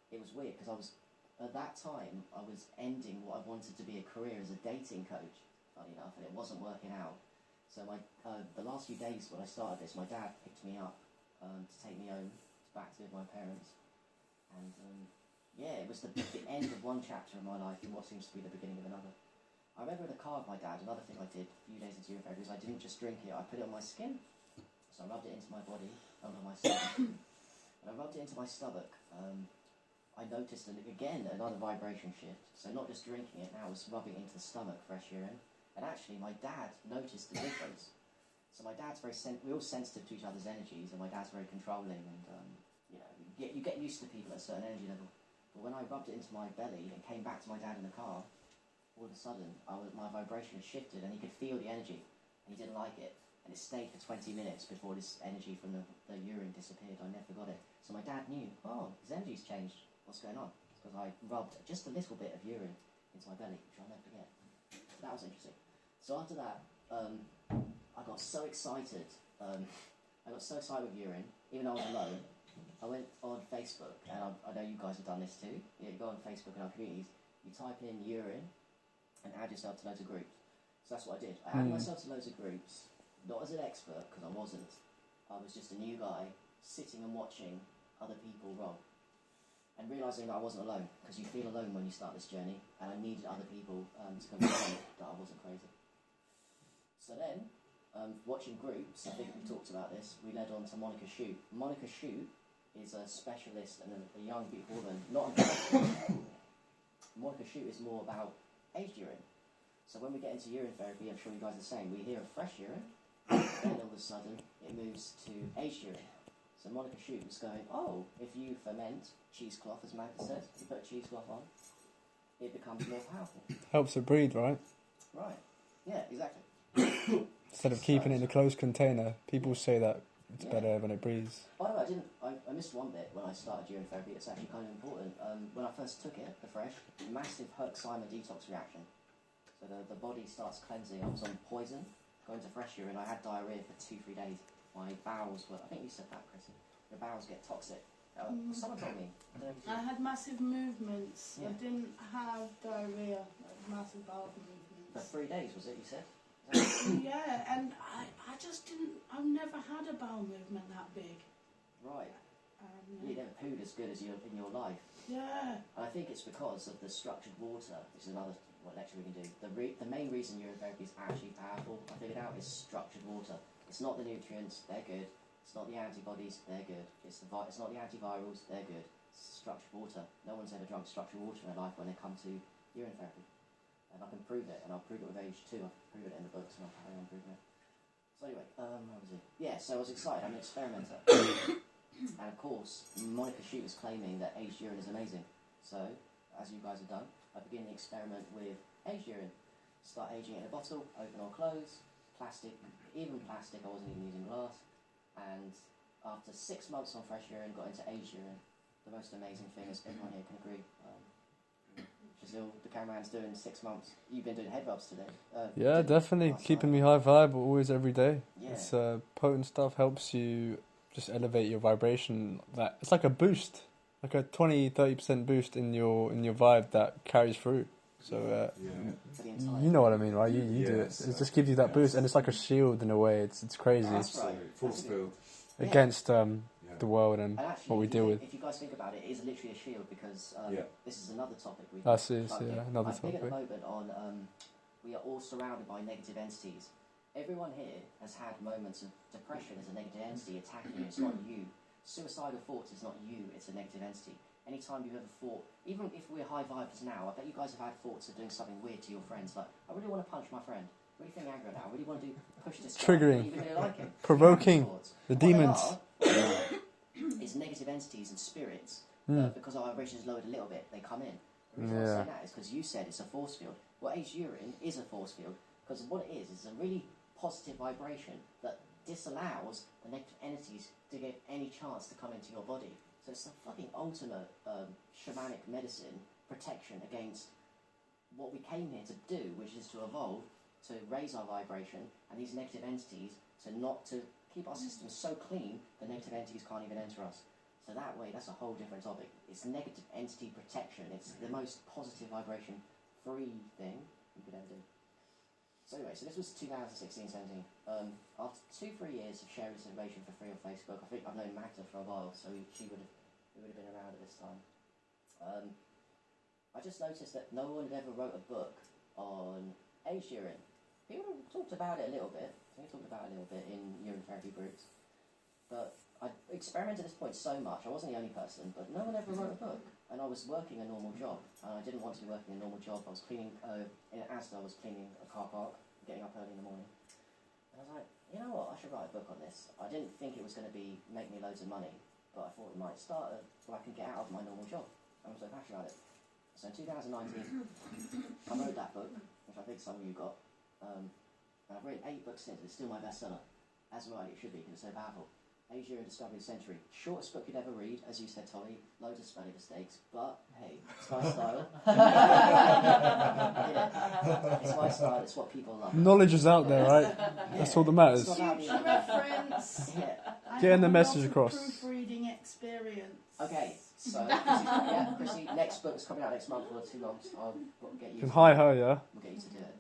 It was weird because at that time I was ending what I wanted to be a career as a dating coach, funny enough, and it wasn't working out. So the last few days when I started this, my dad picked me up to take me home back to my parents, and it was the end of one chapter of my life and what seems to be the beginning of another. I remember in the car with my dad, another thing I did a few days into Urine Therapy is I didn't just drink it, I put it on my skin. So I rubbed it into my body, under my stomach. When I rubbed it into my stomach, I noticed again another vibration shift. So not just drinking it, now I was rubbing into the stomach, fresh urine. And actually my dad noticed the difference. So my dad's we're all sensitive to each other's energies, and my dad's very controlling, and you get used to people at a certain energy level. But when I rubbed it into my belly and came back to my dad in the car, all of a sudden, my vibration had shifted, and he could feel the energy, and he didn't like it, and it stayed for 20 minutes before this energy from the urine disappeared. I never got it. So my dad knew, his energy's changed, what's going on? It's because I rubbed just a little bit of urine into my belly, which I'll never forget. So that was interesting. So after that, I got so excited, with urine, even though I was alone. I went on Facebook, and I know you guys have done this too. You go on Facebook and our communities, you type in urine, and add yourself to loads of groups. So that's what I did. I added myself to loads of groups, not as an expert, because I wasn't. I was just a new guy, sitting and watching other people roll. And realising that I wasn't alone, because you feel alone when you start this journey, and I needed other people to confirm that I wasn't crazy. So then, watching groups, I think we talked about this, we led on to Monica Shute. Monica Shute is a specialist and a young, beautiful woman, Monica Shute is more about aged urine. So when we get into urine therapy, I'm sure you guys are the same, we hear of fresh urine, then all of a sudden it moves to aged urine. So Monica Shute was going, if you ferment cheesecloth, as Magda says, you put cheesecloth on, it becomes more powerful. Helps it breathe, right? Right, yeah, exactly. Instead of keeping it in a closed container, people say that it's better when it breathes. By the way, I missed one bit when I started urine therapy. It's actually kind of important. When I first took it, the fresh, massive Herxheimer detox reaction. So the body starts cleansing. I was on poison, going to fresh urine. I had diarrhea for 2-3 days. My bowels were, I think you said that, Chrissy. Your bowels get toxic. Someone told me. I had massive movements. Yeah. I didn't have diarrhea. I had massive bowel movements. For 3 days, was it, you said? Yeah, and I just didn't, I've never had a bowel movement that big. Right. You never pooed as good as in your life. Yeah. And I think it's because of the structured water, which is another lecture we can do. The main reason urine therapy is actually powerful, I figured out, is structured water. It's not the nutrients, they're good. It's not the antibodies, they're good. It's not the antivirals, they're good. It's structured water. No one's ever drunk structured water in their life when they come to urine therapy. And I can prove it, and I'll prove it with age 2. I'll prove it in the books, and I'll carry on proving it. So anyway, where was it? Yeah, so I was excited. I'm an experimenter. And of course, Monica Shute was claiming that aged urine is amazing. So, as you guys have done, I began the experiment with aged urine. Start aging it in a bottle, open or close, plastic, even plastic, I wasn't even using glass. And after 6 months on fresh urine, got into aged urine. The most amazing thing, as everyone here can agree. Giselle, the cameraman's doing 6 months. You've been doing head rubs today. Yeah, definitely. Keeping me high vibe always, every day. Yeah. It's potent stuff, helps you just elevate your vibration. It's like a boost, like a 20-30% boost in your vibe that carries through. So you know what I mean, right? You do it. It just gives you that boost, and it's like a shield in a way. It's crazy. That's right. Force field. Against the world and actually, what we deal with. If you guys think about it, it is literally a shield, because this is another topic we That's it, another I think topic. at the moment on we are all surrounded by negative entities. Everyone here has had moments of depression as a negative entity attacking you. It's not you. Suicidal thoughts is not you, it's a negative entity. Anytime you've ever thought, even if we're high vibers now, I bet you guys have had thoughts of doing something weird to your friends, like, I really want to punch my friend. Really feeling angry now. I really want to push this guy. Triggering. Even really like him. Provoking. The demons. It's negative entities and spirits. Because our vibration is lowered a little bit, they come in. The reason I'm saying that is because you said it's a force field. Well, aged urine is a force field because what it is a really positive vibration that disallows the negative entities to get any chance to come into your body. So it's the fucking ultimate shamanic medicine protection against what we came here to do, which is to evolve, to raise our vibration, and these negative entities to keep our system so clean the negative entities can't even enter us. So that way, that's a whole different topic. It's negative entity protection. It's the most positive vibration free thing you could ever do. So anyway, so this was 2016-17. After 2-3 years of sharing this information for free on Facebook, I think I've known Magda for a while, so we would have been around at this time. I just noticed that no one had ever wrote a book on aged urine. People talked about it a little bit. We talked about it a little bit in urine therapy groups, but I experimented at this point so much. I wasn't the only person, but no one ever wrote a book. And I was working a normal job, and I didn't want to be working a normal job. I was cleaning, in Asda, I was cleaning a car park, getting up early in the morning. And I was like, you know what, I should write a book on this. I didn't think it was going to make me loads of money, but I thought it might start so I can get out of my normal job. And I was like, I should write it. So in 2019, I wrote that book, which I think some of you got. And I've written 8 books since. It's still my bestseller. As right it should be, because it's so powerful. Aged Urine Discovery of the Century. Shortest book you'd ever read, as you said, Tolly. Loads of spelling mistakes, but hey, it's my style. Yeah, it's my style. It's what people love. Knowledge is out there, right? That's all that matters. It's not about Future reference. Yeah. Getting the I have a message lot of across. Proofreading experience. Okay, so Chrissy, next book's coming out next month. Or too long, so I'll get you. You can hire her, yeah. We'll get you to do it.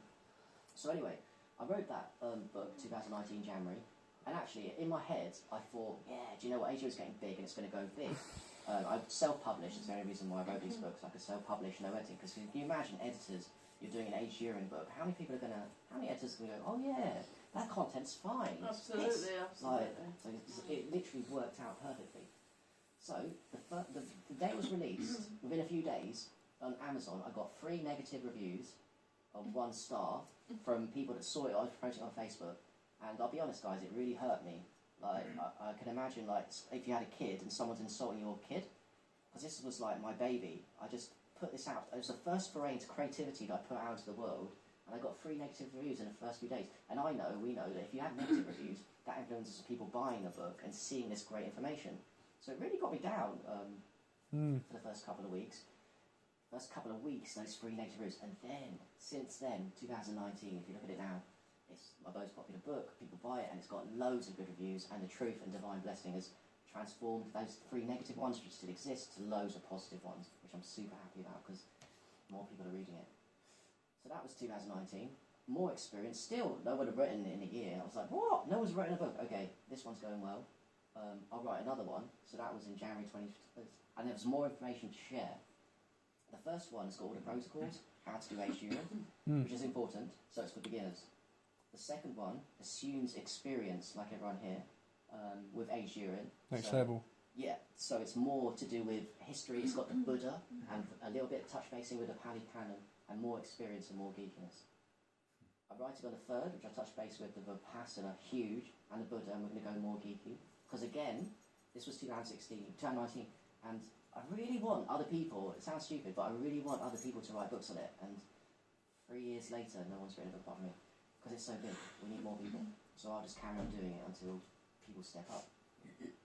So anyway, I wrote that book 2019 January. And actually, in my head, I thought, yeah, do you know what? Asia is getting big and it's going to go big. I self-published. It's the only reason why I wrote these books. I could self-publish, no editing. Because can you imagine editors, you're doing an aged urine book. How many editors can go, oh yeah, that content's fine. Absolutely, absolutely. So it literally worked out perfectly. So the day it was released, within a few days, on Amazon, I got 3 negative reviews of 1 star from people that saw it. I was promoting it on Facebook. And I'll be honest, guys, it really hurt me. Like, I can imagine, like, if you had a kid and someone's insulting your kid, because this was, like, my baby. I just put this out. It was the first foray into creativity that I put out into the world, and I got 3 negative reviews in the first few days. And we know that if you have negative reviews, that influences people buying the book and seeing this great information. So it really got me down for the first couple of weeks. Those 3 negative reviews. And then, since then, 2019, if you look at it now, it's my most popular book, people buy it, and it's got loads of good reviews, and the truth and divine blessing has transformed those 3 negative ones which still exist to loads of positive ones, which I'm super happy about because more people are reading it. So that was 2019. More experience. Still, no one had written it in a year. I was like, what? No one's written a book. Okay, this one's going well. I'll write another one. So that was in January 20... And there was more information to share. The first one has got all the protocols, how to do aged urine, which is important, so it's for beginners. The second one assumes experience, like everyone here, with aged urine. Next level. Yeah, so it's more to do with history. It's got the Buddha and a little bit of touch basing with the Pali Canon and more experience and more geekiness. I'm writing on the third, which I touch base with the Vipassana, huge, and the Buddha, and we're going to go more geeky. Because again, this was 2019, and I really want other people, it sounds stupid, but I really want other people to write books on it. And 3 years later, no one's written a book apart from me. Because it's so big, we need more people. So I'll just carry on doing it until people step up.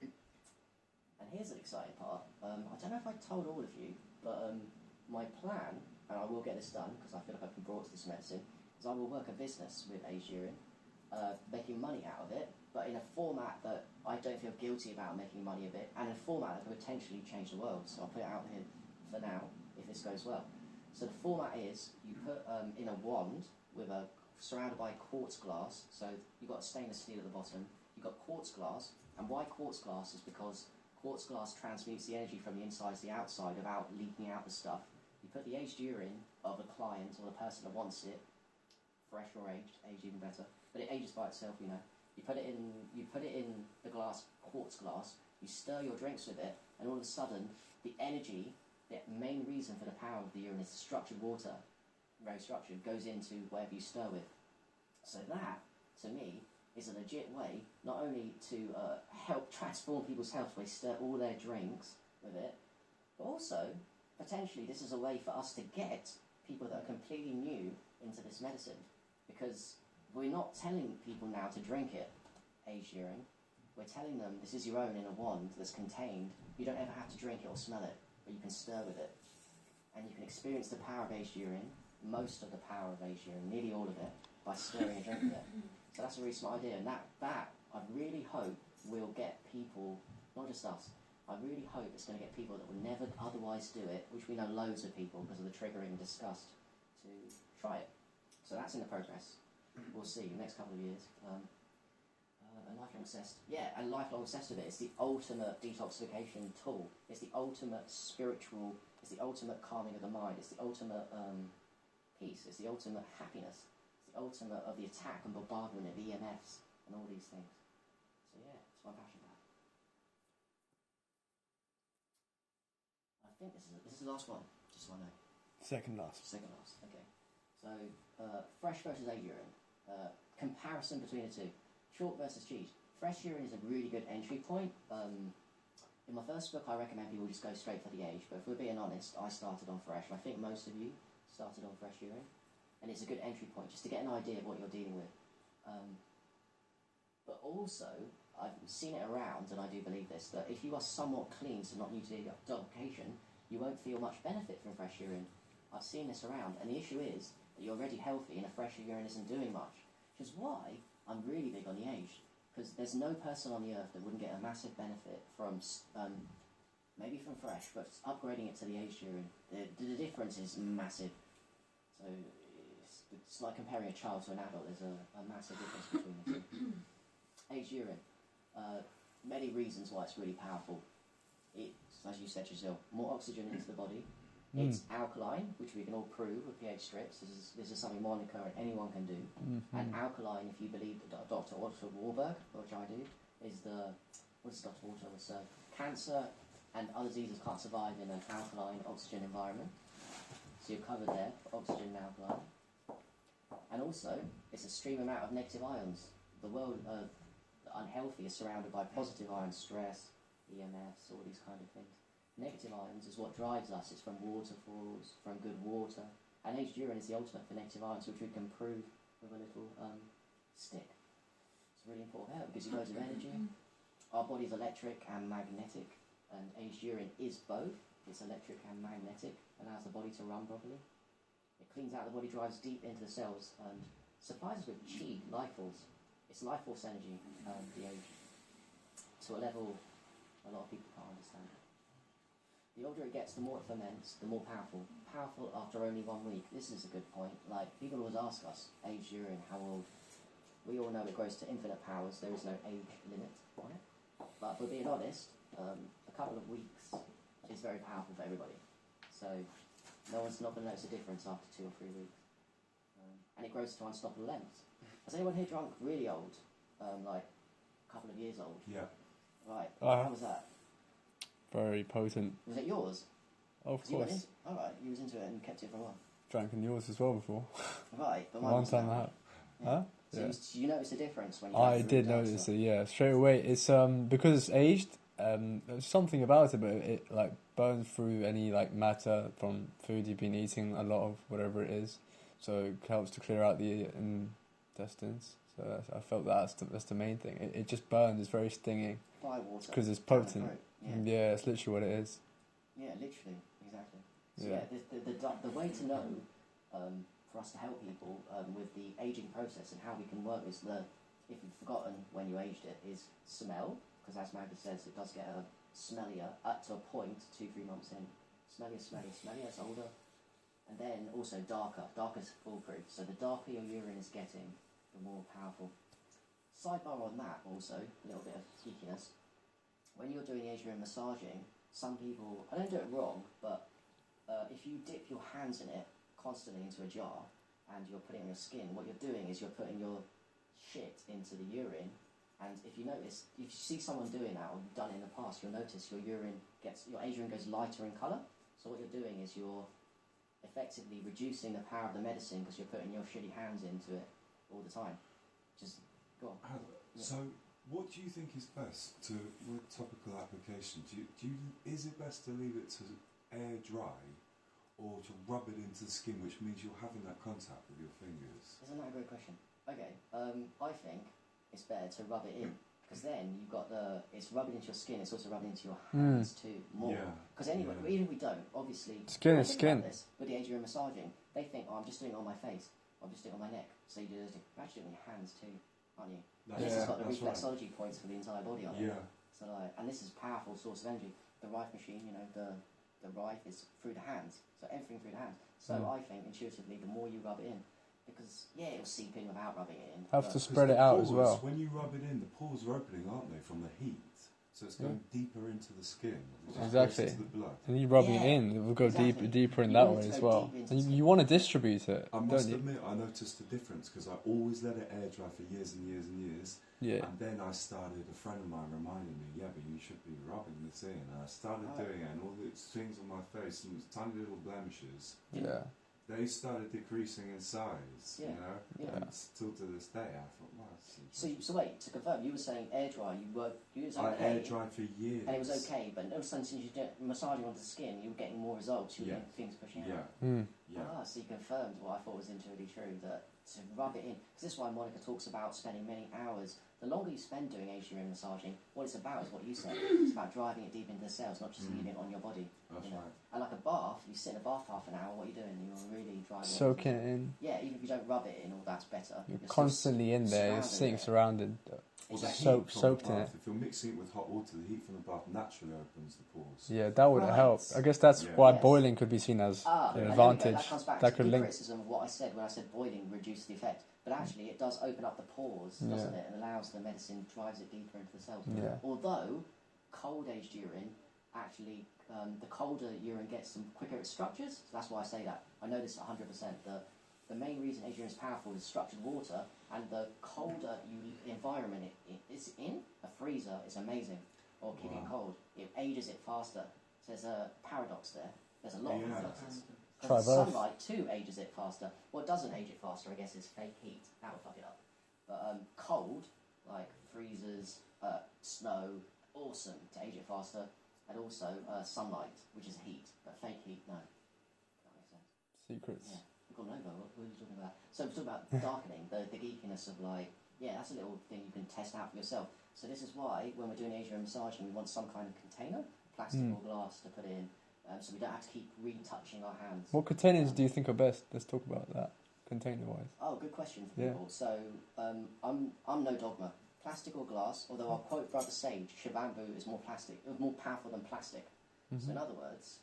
And here's an exciting part. I don't know if I told all of you, but my plan, and I will get this done because I feel like I've been brought to this medicine, is I will work a business with aged urine, making money out of it, but in a format that I don't feel guilty about making money of it, and a format that could potentially change the world. So I'll put it out here for now, if this goes well. So the format is, you put in a wand with surrounded by quartz glass, so you've got stainless steel at the bottom, you've got quartz glass, and why quartz glass is because quartz glass transmutes the energy from the inside to the outside without leaking out the stuff. You put the aged urine of a client or the person that wants it, fresh or aged even better, but it ages by itself, you know. You put it in the quartz glass, you stir your drinks with it, and all of a sudden, the energy, the main reason for the power of the urine is structured water, very structured, goes into whatever you stir with. So that, to me, is a legit way not only to help transform people's health, where they stir all their drinks with it, but also potentially this is a way for us to get people that are completely new into this medicine, because we're not telling people now to drink it, aged urine. We're telling them this is your own in a wand that's contained. You don't ever have to drink it or smell it, but you can stir with it. And you can experience the power of aged urine, most of the power of aged urine, nearly all of it, by stirring and drinking it. So that's a really smart idea, and that I really hope will get people, not just us, I really hope it's going to get people that would never otherwise do it, which we know loads of people because of the triggering disgust, to try it. So that's in the progress. We'll see in the next couple of years. A lifelong obsessed. Yeah, a lifelong obsessed with it. It's the ultimate detoxification tool. It's the ultimate spiritual, it's the ultimate calming of the mind. It's the ultimate peace. It's the ultimate happiness. It's the ultimate of the attack and bombardment of EMFs and all these things. So yeah, it's my passion for that. I think this is the last one, just so I know. Second last. Second last, okay. So, fresh versus aged urine. Comparison between the two. Chalk versus cheese. Fresh urine is a really good entry point. In my first book, I recommend people just go straight for the age, but if we're being honest, I started on fresh, and I think most of you started on fresh urine. And it's a good entry point, just to get an idea of what you're dealing with. But also, I've seen it around, and I do believe this, that if you are somewhat clean, so not new to the detoxification, you won't feel much benefit from fresh urine. I've seen this around, and the issue is that you're already healthy and a fresh urine isn't doing much, which is why I'm really big on the aged, because there's no person on the earth that wouldn't get a massive benefit from, maybe from fresh, but upgrading it to the aged urine. The difference is massive. So it's like comparing a child to an adult. There's a massive difference between the two. Aged urine. Many reasons why it's really powerful. It's, as you said, Giselle, more oxygen into the body. It's alkaline, which we can all prove with pH strips. This is something Monica and anyone can do. And alkaline, if you believe that Dr. Otto Warburg, which I do, is what does Dr. Otto say? Cancer and other diseases can't survive in an alkaline oxygen environment. So you're covered there for oxygen and alkaline. And also, it's a stream amount of negative ions. The world, the unhealthy, is surrounded by positive ions, stress, EMFs, all these kind of things. Negative ions is what drives us. It's from waterfalls, from good water. And aged urine is the ultimate for negative ions, which we can prove with a little stick. It's really important. It gives you loads of energy. Our body's electric and magnetic, and aged urine is both. It's electric and magnetic, allows the body to run properly. It cleans out the body, drives deep into the cells, and supplies us with chi, life force. It's life force energy, the aged, to a level a lot of people can't understand. The older it gets, the more it ferments, the more powerful. Powerful after only 1 week. This is a good point. Like, people always ask us, aged urine, how old? We all know it grows to infinite powers. There is no age limit on it. But if we're being honest, a couple of weeks is very powerful for everybody. So no one's not going to notice a difference after 2 or 3 weeks. And it grows to unstoppable lengths. Has anyone here drunk really old? Like a couple of years old? Yeah. Right. How was that? Very potent. Was it yours? Oh, of course. Alright, you was into it and kept it for a while. Drank in yours as well before. Right, but mine One was time that. I had. Yeah. Huh? So Yeah. you noticed a difference when you I did notice it, yeah, straight away. It's because it's aged. There's something about it, but it like burns through any like matter from food you've been eating, a lot of whatever it is. So it helps to clear out the intestines. So I felt that's the main thing. It just burns. It's very stinging. Fire water. Because it's potent. Yeah. It's literally what it is. Yeah, literally, exactly. So Yeah. the way to know for us to help people with the aging process and how we can work is if you've forgotten when you aged it, is smell, because as Magda says, it does get smellier up to a point 2-3 months in. Smellier as older. And then also darker's foolproof. So the darker your urine is getting, the more powerful. Sidebar on that also, a little bit of geekiness. When you're doing aged urine massaging, some people, I don't do it wrong, but if you dip your hands in it constantly into a jar and you're putting it on your skin, what you're doing is you're putting your shit into the urine, and if you notice, if you see someone doing that or you've done it in the past, you'll notice your aged urine goes lighter in colour. So what you're doing is you're effectively reducing the power of the medicine because you're putting your shitty hands into it all the time. Just go on. So, what do you think is best with topical application? Is it best to leave it to air dry or to rub it into the skin, which means you're having that contact with your fingers? Isn't that a great question? Okay, I think it's better to rub it in, because then you've got it's rubbing into your skin, it's also rubbing into your hands too, more. Because anyway, even if we don't, obviously... Skin is skin. This, with the age you're massaging, they think, oh, I'm just doing it on my face, I'm just doing it on my neck. So you do this, you're actually doing it on your hands too, aren't you? This has got the reflexology points for the entire body on it. So and this is a powerful source of energy. The Rife machine, the Rife is through the hands, so everything through the hands. So I think intuitively, the more you rub it in, because it'll seep in without rubbing it in. Have to spread it out as well. When you rub it in, the pores are opening, aren't they, from the heat? So it's going deeper into the skin, exactly. Into the blood. And you rubbing it in, it will go deeper in that way as well. And you want to distribute it. I must admit, I noticed a difference because I always let it air dry for years and years and years. Yeah. And then I started, a friend of mine reminded me, but you should be rubbing this in. And I started doing it, and all the things on my face and tiny little blemishes. Yeah. They started decreasing in size, and still to this day I thought, wow. So wait, to confirm, you were saying air dry, you was okay. I air dried for years. And it was okay, but all of a sudden since you did massaging onto the skin, you were getting more results, you were getting things pushing out. So you confirmed what I thought was intuitively true, that to rub it in, because this is why Monica talks about spending many hours. The longer you spend doing urine massaging, what it's about is what you said. It's about driving it deep into the cells, not just leaving it on your body. That's right. And like a bath, you sit in a bath for half an hour, what are you doing? You're really driving soaking it in. Yeah, even if you don't rub it in, all that's better. You're constantly in there, you're sitting surrounded, soaked in it. If you're mixing it with hot water, the heat from the bath naturally opens the pores. Yeah, that would help. I guess that's why boiling could be seen as an advantage. That comes back that to could the link. criticism of what I said when I said boiling reduced the effect. But actually, it does open up the pores, doesn't it? And allows the medicine, drives it deeper into the cells. Yeah. Although, cold-aged urine, actually, the colder urine gets, the quicker it structures. So that's why I say that. I know this 100%. The main reason aged urine is powerful is structured water, and the colder environment it's in, a freezer is amazing, or keeping it cold, it ages it faster. So there's a paradox there. There's a lot of paradoxes. Because sunlight too ages it faster. What doesn't age it faster, I guess, is fake heat. That would fuck it up. But cold, like freezers, snow, awesome to age it faster. And also sunlight, which is heat. But fake heat, no. That makes sense. Secrets. Yeah. We've gone over. What are you talking about? So we're talking about darkening, the geekiness of like, that's a little thing you can test out for yourself. So this is why, when we're doing Asian massaging, we want some kind of container, plastic or glass, to put in. So we don't have to keep retouching our hands. What containers do you think are best? Let's talk about that, container-wise. Oh, good question for people. So I'm no dogma. Plastic or glass, although I'll quote Brother Sage, Shabambu is more powerful than plastic. So in other words,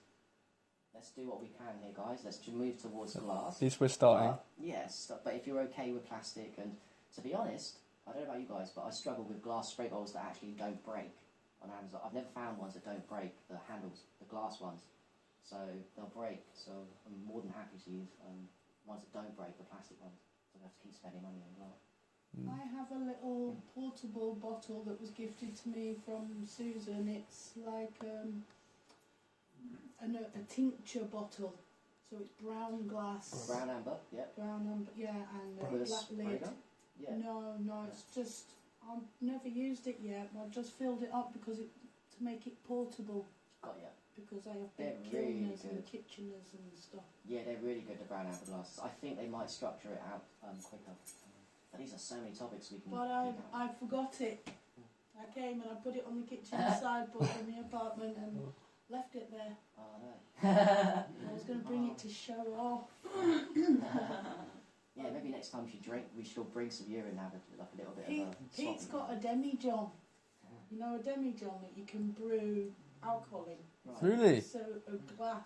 let's do what we can here, guys. Let's move towards glass. At least we're starting. Yes, but if you're okay with plastic, and to be honest, I don't know about you guys, but I struggle with glass spray bottles that actually don't break on Amazon. I've never found ones that don't break, the handles, the glass ones. So they'll break, so I'm more than happy to use ones that don't break, the plastic ones. So I have to keep spending money on glass. I have a little portable bottle that was gifted to me from Susan. It's like a tincture bottle. So it's brown glass. Brown amber, Brown amber, and a black lid. No, it's just, I've never used it yet. I've just filled it up to make it portable. Got ya. Because I have big really and kitcheners and stuff. Yeah, they're really good, the brown amber glasses. I think they might structure it out quicker. But these are so many topics we can... But I forgot it. I came and I put it on the kitchen sideboard in the apartment and left it there. Oh, no. I was going to bring it to show off. Yeah, maybe next time we should all bring some urine and have like a little bit of a... Pete's got a demijohn. You know a demijohn that you can brew alcohol in? Right. Really? So a glass,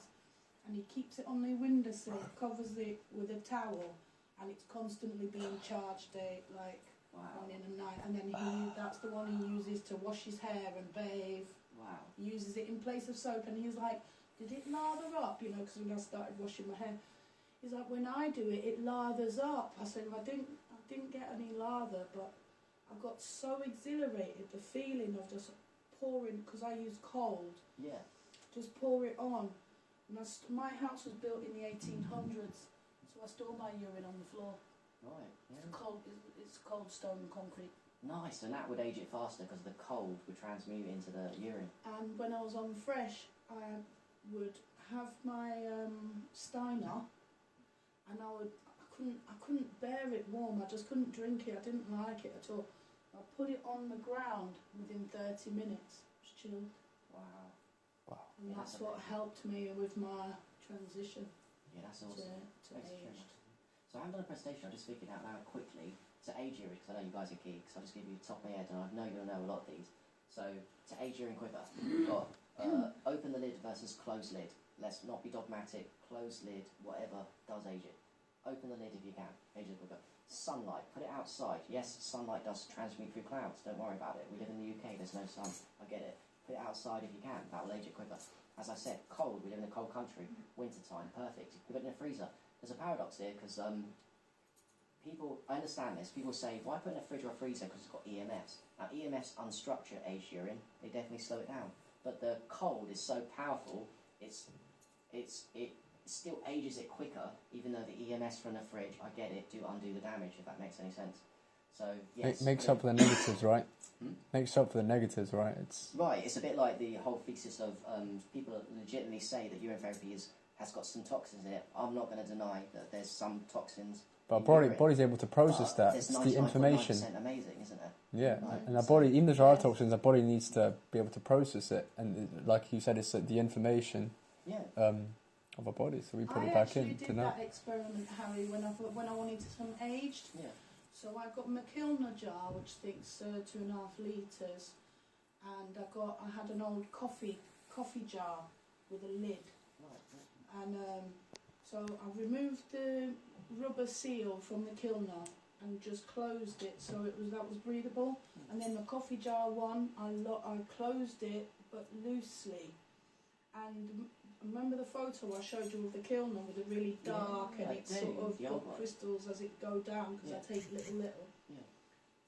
and he keeps it on the windowsill, covers it with a towel, and it's constantly being charged morning and night. And then that's the one he uses to wash his hair and bathe. Wow. He uses it in place of soap, and he's like, "Did it lather up?" Because when I started washing my hair, he's like, "When I do it, it lathers up." I said, "I didn't get any lather, but I got so exhilarated. The feeling of just pouring, because I use cold. Yeah. Just pour it on. And my house was built in the 1800s, so I store my urine on the floor. Right. Yeah. It's cold stone concrete. Nice, and that would age it faster because the cold would transmute into the urine. And when I was on Fresh, I would have my Steiner, and I couldn't bear it warm. I just couldn't drink it. I didn't like it at all. I put it on the ground within 30 minutes. It was chilled. Wow. And Yeah, that's that's what amazing. helped me with my transition Yeah, that's to awesome. Thanks, age. Trish. So I haven't done a presentation, I'm just thinking out loud quickly. To age urine, because I know you guys are geeks, I'll just give you the top of my head, and I know you'll know a lot of these. So, to age urine quicker, we've got open the lid versus closed lid. Let's not be dogmatic, closed lid, whatever does age it. Open the lid if you can, age it quicker. Sunlight, put it outside. Yes, sunlight does transmute through clouds, don't worry about it. We live in the UK, there's no sun, I get it. Put it outside if you can, that will age it quicker. As I said, cold, we live in a cold country, winter time, perfect. You put it in a freezer. There's a paradox here, because people, I understand this, people say, why put it in a fridge or a freezer because it's got EMFs? Now EMFs unstructure aged urine, they definitely slow it down. But the cold is so powerful, it still ages it quicker, even though the EMFs from the fridge, I get it, do undo the damage, if that makes any sense. So, yes. It makes up for the negatives, right? Hmm? Makes up for the negatives, right? Right, it's a bit like the whole thesis of people legitimately say that urine therapy has got some toxins in it. I'm not going to deny that there's some toxins. But our body's able to process that. It's the information. amazing, isn't it? Yeah, Right. and our body, even if there are toxins, our body needs to be able to process it. And like you said, it's the information Yeah. of our body, so we put it back in I actually to did know. that experiment, Harry, when I wanted some aged. Yeah. So I got my Kilner jar, which thinks 2.5 litres, and I had an old coffee jar with a lid, Right. and so I removed the rubber seal from the Kilner and just closed it so that was breathable. And then the coffee jar one, I closed it but loosely. And remember the photo I showed you of the Kilner with the really dark Yeah, and I it's do, sort of the old got one. crystals as it go down because Yeah. I take little. Yeah.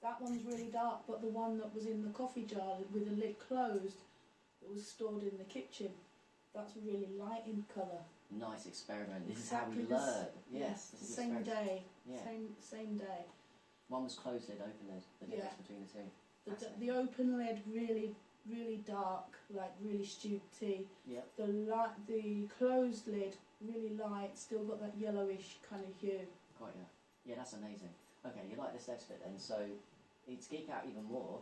That one's really dark, but the one that was in the coffee jar with the lid closed, it was stored in the kitchen. That's really light in colour. Nice experiment. This Exactly is how we the learn. Yes, this is the same experiment. day. Yeah. Same day. One was closed lid, open lid. The difference Yeah. between the two. The Fascinating. open lid really dark, like really stewed tea. Yep. The closed lid really light, still got that yellowish kind of hue. Got you. Yeah, that's amazing. Okay, you like this next bit then. So, to geek out even more,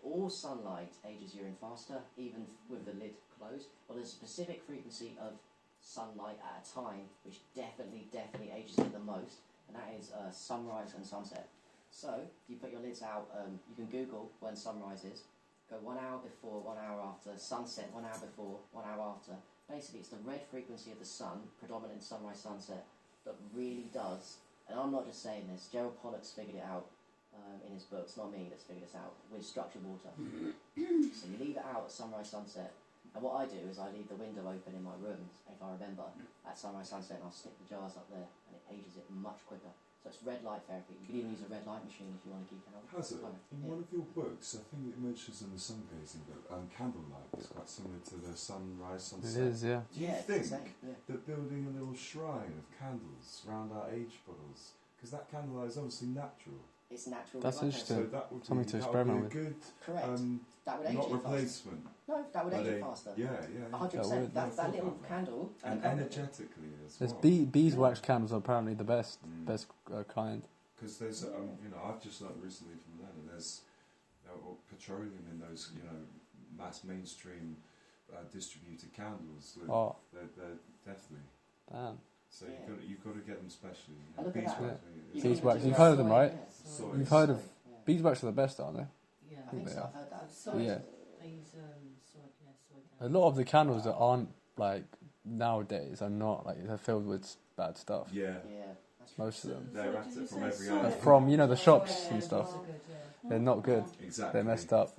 all sunlight ages urine faster, even with the lid closed. Well, there's a specific frequency of sunlight at a time which definitely ages it the most, and that is sunrise and sunset. So, you put your lids out, you can Google when sunrise is, go 1 hour before, 1 hour after, sunset 1 hour before, 1 hour after. Basically, it's the red frequency of the sun, predominant in sunrise, sunset, that really does, and I'm not just saying this, Gerald Pollack's figured it out in his book, it's not me that's figured this out, with structured water. So you leave it out at sunrise, sunset, and what I do is I leave the window open in my rooms, if I remember, at sunrise, sunset, and I'll stick the jars up there, and it ages it much quicker. So it's red light therapy. You could even use a red light machine if you want to geek out. Has it? In Yeah. one of your books, I think it mentions in the sun gazing book, candlelight is quite similar to the sunrise, It sunset. is, yeah. Do you Yeah, it's the think same, yeah. that building a little shrine of candles around our age bottles, because that candlelight is obviously natural, It's natural. That's red light interesting. so therapy. that would be, Something to that experiment would be a good, Correct. That would age not it faster. replacement. No, that would age but it faster. Yeah. 100%. That That would. little Yeah. candle And the energetically as There's well. beeswax candles are apparently the best kind. Because there's, I've just learned recently from that, and there's petroleum in those, mass mainstream distributed candles. Oh. They're definitely. Damn. So Yeah. you've got to get them specially. And look at that. Beeswax. You yeah. Beeswax. can You've do heard of that them, soy, right? yeah. Soy. You've heard of Yeah. beeswax are the best, aren't they? Yeah. I think so. They are. I've heard that. Soy, Yeah. I use soy A candles. lot of the candles that aren't like nowadays are not like they're filled with bad stuff. Yeah. Yeah, that's true. Most of them. They're So at did it you from say every soy? angle. From the Yeah, shops yeah, and stuff. those are good, yeah. They're not good. Exactly. They're messed up.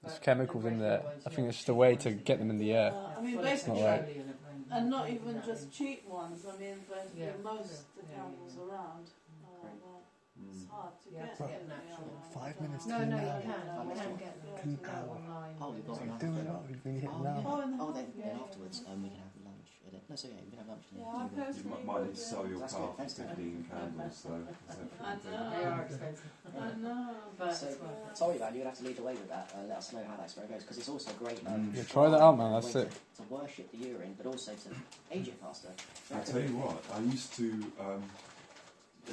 There's chemicals in there. I think it's just a way to get them in the air. I mean, Full of basically, not right. petroleum and and not everything even that just in. cheap ones. I mean, basically Yeah. most the Yeah, candles yeah. around are like that. It's hard to You have get. to get really, natural. online. 5 minutes No, to no, an you hour. can. You can get Yeah. them online. Oh, you've got There's enough. Do it up. You've been hitting Oh, now. yeah. Oh, and Oh, then yeah, afterwards, we can have lunch at with it. No, it's okay. You can have lunch. Yeah, I You personally might need would, to sell your That's car good, for thanks, Dan. 15 candles, though. I know. They are expensive. I know. But So, it's worth it. sorry, man, you're going to have to lead the way with that and let us know how that experiment goes, because it's also great. Yeah, try that out, man, way that's to, sick. to worship the urine, but also to age it faster. I'll tell you what, I used to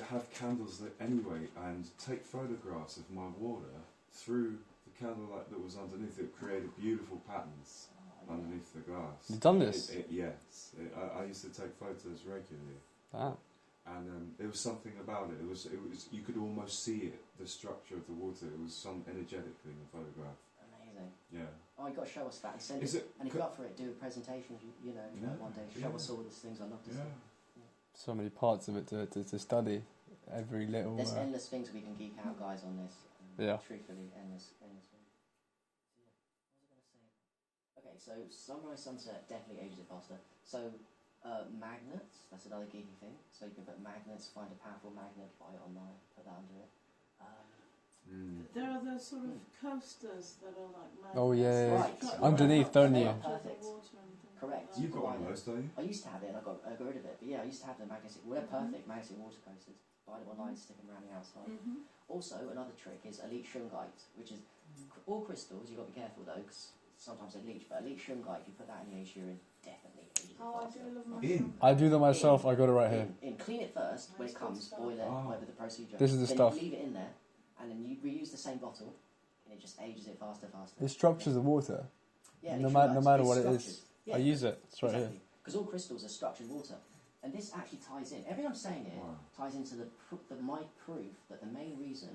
have candles lit anyway and take photographs of my water through the candlelight that was underneath. It created beautiful patterns underneath the glass. You've done this? Yes. I used to take photos regularly. Ah. And there was something about it. It was. You could almost see it, the structure of the water. It was some energetically in the photograph. Amazing. Yeah. Oh, you got to show us that and send Is it. it? And if you're up for it, do a presentation. You know, Yeah, one day. Show us all these things. I'd love to see. So many parts of it to study. Every little. There's endless things we can geek out, guys, on this. Yeah. Truthfully, endless things. Yeah. What was I going to say? Okay, so sunrise, sunset definitely ages it faster. So magnets, that's another geeky thing. So you can put magnets, find a powerful magnet, buy it online, put that under it. There are those sort of coasters that are like magnets. Oh, yeah. Right. Underneath, don't They you? are perfect. Correct. You've got one of those, don't you? I used to have it and I got rid of it. But yeah, I used to have the magnetic. Well, they're perfect magnetic water coasters. Buy them online, stick them around the outside. Also, another trick is elite shungite, which is all crystals. You've got to be careful though, because sometimes they leach. But elite shungite, if you put that in your age urine, definitely ages it Oh, I faster. do love my In. I do that myself. I got it right here. In. Clean it first when it comes, boil it, whatever the procedure. This is the then stuff. You leave it in there, and then you reuse the same bottle, and it just ages it faster. It structures the water. Yeah, no elite matter shungite, what it it's is. structured. Yeah. I use it. It's right here. Because all crystals are structured water. And this actually ties in. Everything I'm saying here ties into my proof that the main reason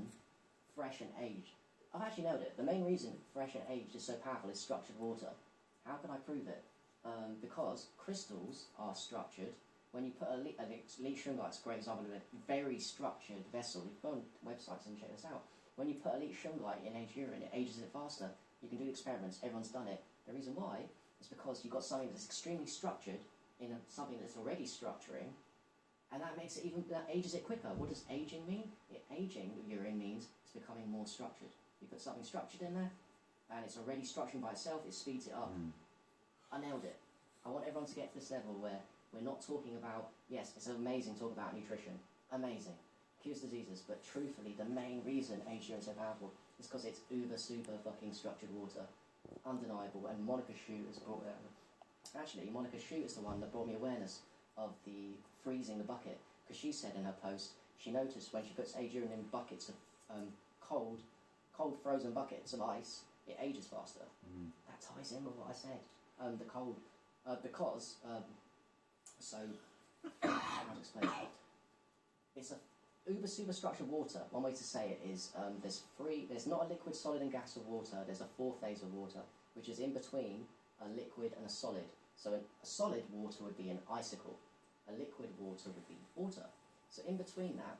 fresh and aged. I've actually nailed it. The main reason fresh and aged is so powerful is structured water. How can I prove it? Because crystals are structured. When you put elite shungite's a great example of a very structured vessel. You can go on websites and check this out. When you put elite shungite in aged urine, it ages it faster. You can do experiments. Everyone's done it. The reason why is because you've got something that's extremely structured in something that's already structuring, and that ages it quicker. What does aging mean? Aging urine means it's becoming more structured. You put something structured in there, and it's already structuring by itself. It speeds it up. I nailed it. I want everyone to get to this level where we're not talking about. Yes, it's amazing to talk about nutrition. Amazing, cures diseases, but truthfully, the main reason aged urine is so powerful is because it's uber super fucking structured water. Undeniable, and Monica Shute has brought it. Actually, Monica Shute is the one that brought me awareness of the freezing the bucket, because she said in her post she noticed when she puts aged urine in buckets of cold frozen buckets of ice, it ages faster. That ties in with what I said. The cold, because so how to explain it? It's a uber super structured water. One way to say it is there's not a liquid, solid and gas of water. There's a fourth phase of water, which is in between a liquid and a solid. So a solid water would be an icicle. A liquid water would be water. So in between that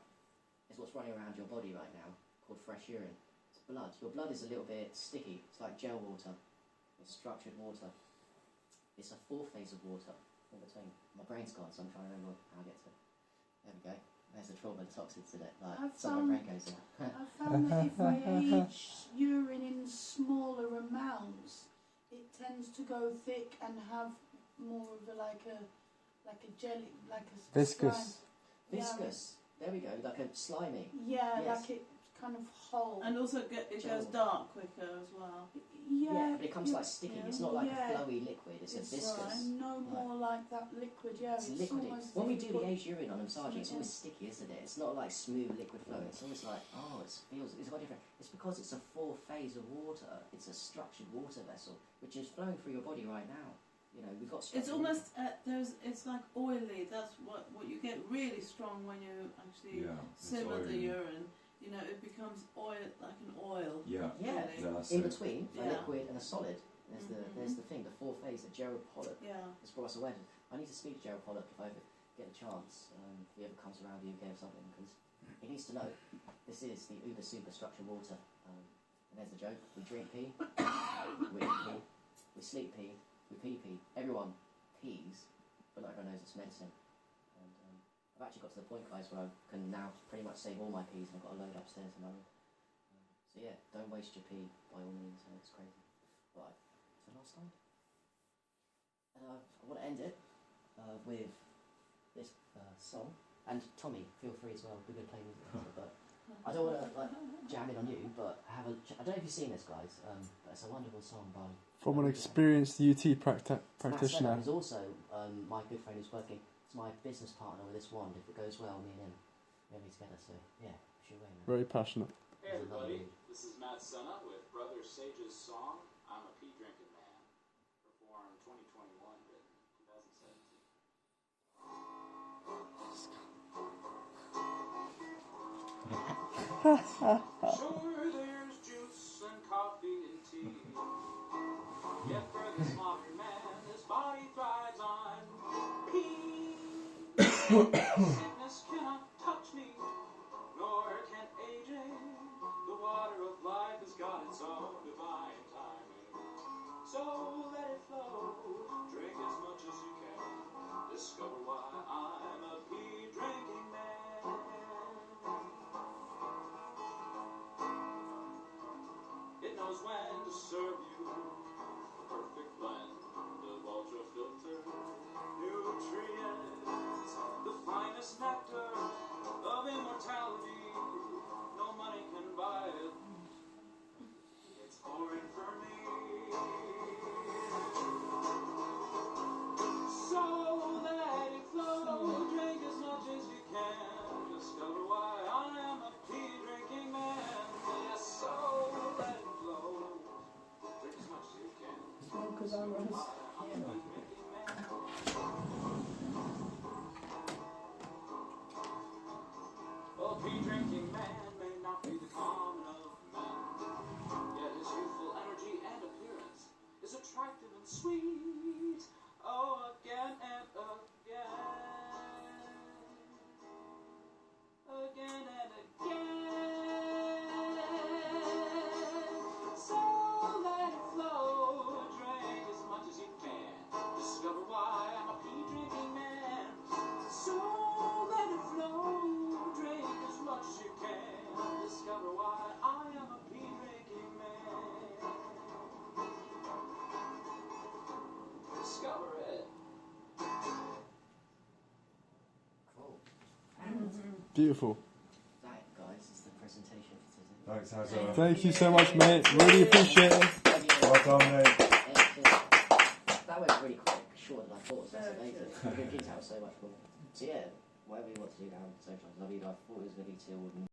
is what's running around your body right now, called fresh urine. It's blood. Your blood is a little bit sticky. It's like gel water. It's structured water. It's a fourth phase of water in between. My brain's gone, so I'm trying to remember how I get to it. There we go. There's the trauma, the toxins in it. Like, some of my brain goes in. I found that if I age urine in smaller amounts, it tends to go thick and have more of a like a jelly, like a Viscous. slime. Viscous. There we go. Like a slimy. Yeah, Yes. like it kind of holds. And also it goes dark quicker as well. Yeah, But it comes like sticky. It's not like a flowy liquid. It's a viscous. No more like that liquid. Yeah, It's liquid. almost When we if do you the put- aged urine on a massaging, it's always sticky, isn't it? It's not like smooth liquid flow. It's almost like, it's quite different. It's because it's a fourth phase of water. It's a structured water vessel, which is flowing through your body right now. You know, we've got. It's almost it's like oily. That's what you get really strong when you actually simmer the urine. You know, it becomes oil, like an oil. Yeah. Yeah. Really. In between a Yeah. liquid and a solid, there's the thing, the fourth phase that Gerald Pollock Yeah. has brought us awareness. I need to speak to Gerald Pollock if I ever get a chance, if he ever comes around the UK or something, because he needs to know this is the uber super structured water. And there's the joke: we drink pee, we eat pee, we sleep pee, we pee pee. Everyone pees, but not everyone knows it's medicine. And I've actually got to the point, guys, where I can now pretty much save all my peas, and I've got a load upstairs in my room. So yeah, don't waste your pee by all means. It's crazy. Right, so last slide. And I want to end it with this song. And Tommy, feel free as well. We're going to play music later, but I don't want to like jam in on you. But I don't know if you've seen this, guys. But it's a wonderful song by From an experienced UT practitioner. Who's also my good friend who's working. It's my business partner with this wand. If it goes well, me and him, we'll be together. So yeah, sure way, man. Very passionate. Hey everybody, this is Matt Senna with Brother Sage's song, I'm a Pee Drinking Man, performed 2021, written 2017. Sure, there's juice and coffee and tea, yet for this modern man, his body thrives on pee. Sickness cannot touch me, nor can aging. The water of life has got its own divine timing. So let it flow, drink as much as you can. Discover why I'm a pee drinking man. It knows when to serve you a perfect blend of ultra filtered nutrients, the finest nectar of immortality. No money can buy it. It's pouring for me. So let it flow. Drink as much as you can. Discover why I am a pee drinking man. Yes, so let it flow. Drink as much as you can. Because I was. I'm a pee drinking man. Well, a pee drinking man may not be the common of men, yet his youthful energy and appearance is attractive and sweet. Oh, again and again, again and again. So let it flow, drink as much as you can. Discover why I'm a pee drinking man. So let it flow, drink as much as you can. Discover why I am a pee drinking man. Discover it. Cool. Beautiful. That, guys, is the presentation for today. Thanks, Hazza. Thank you so much, mate. Really appreciate it. Well done, mate. That went really quick, shorter than I thought, so that's amazing. The detail was so much more. So yeah, whatever you want to do now, so much. I love you guys. I thought it was going to be till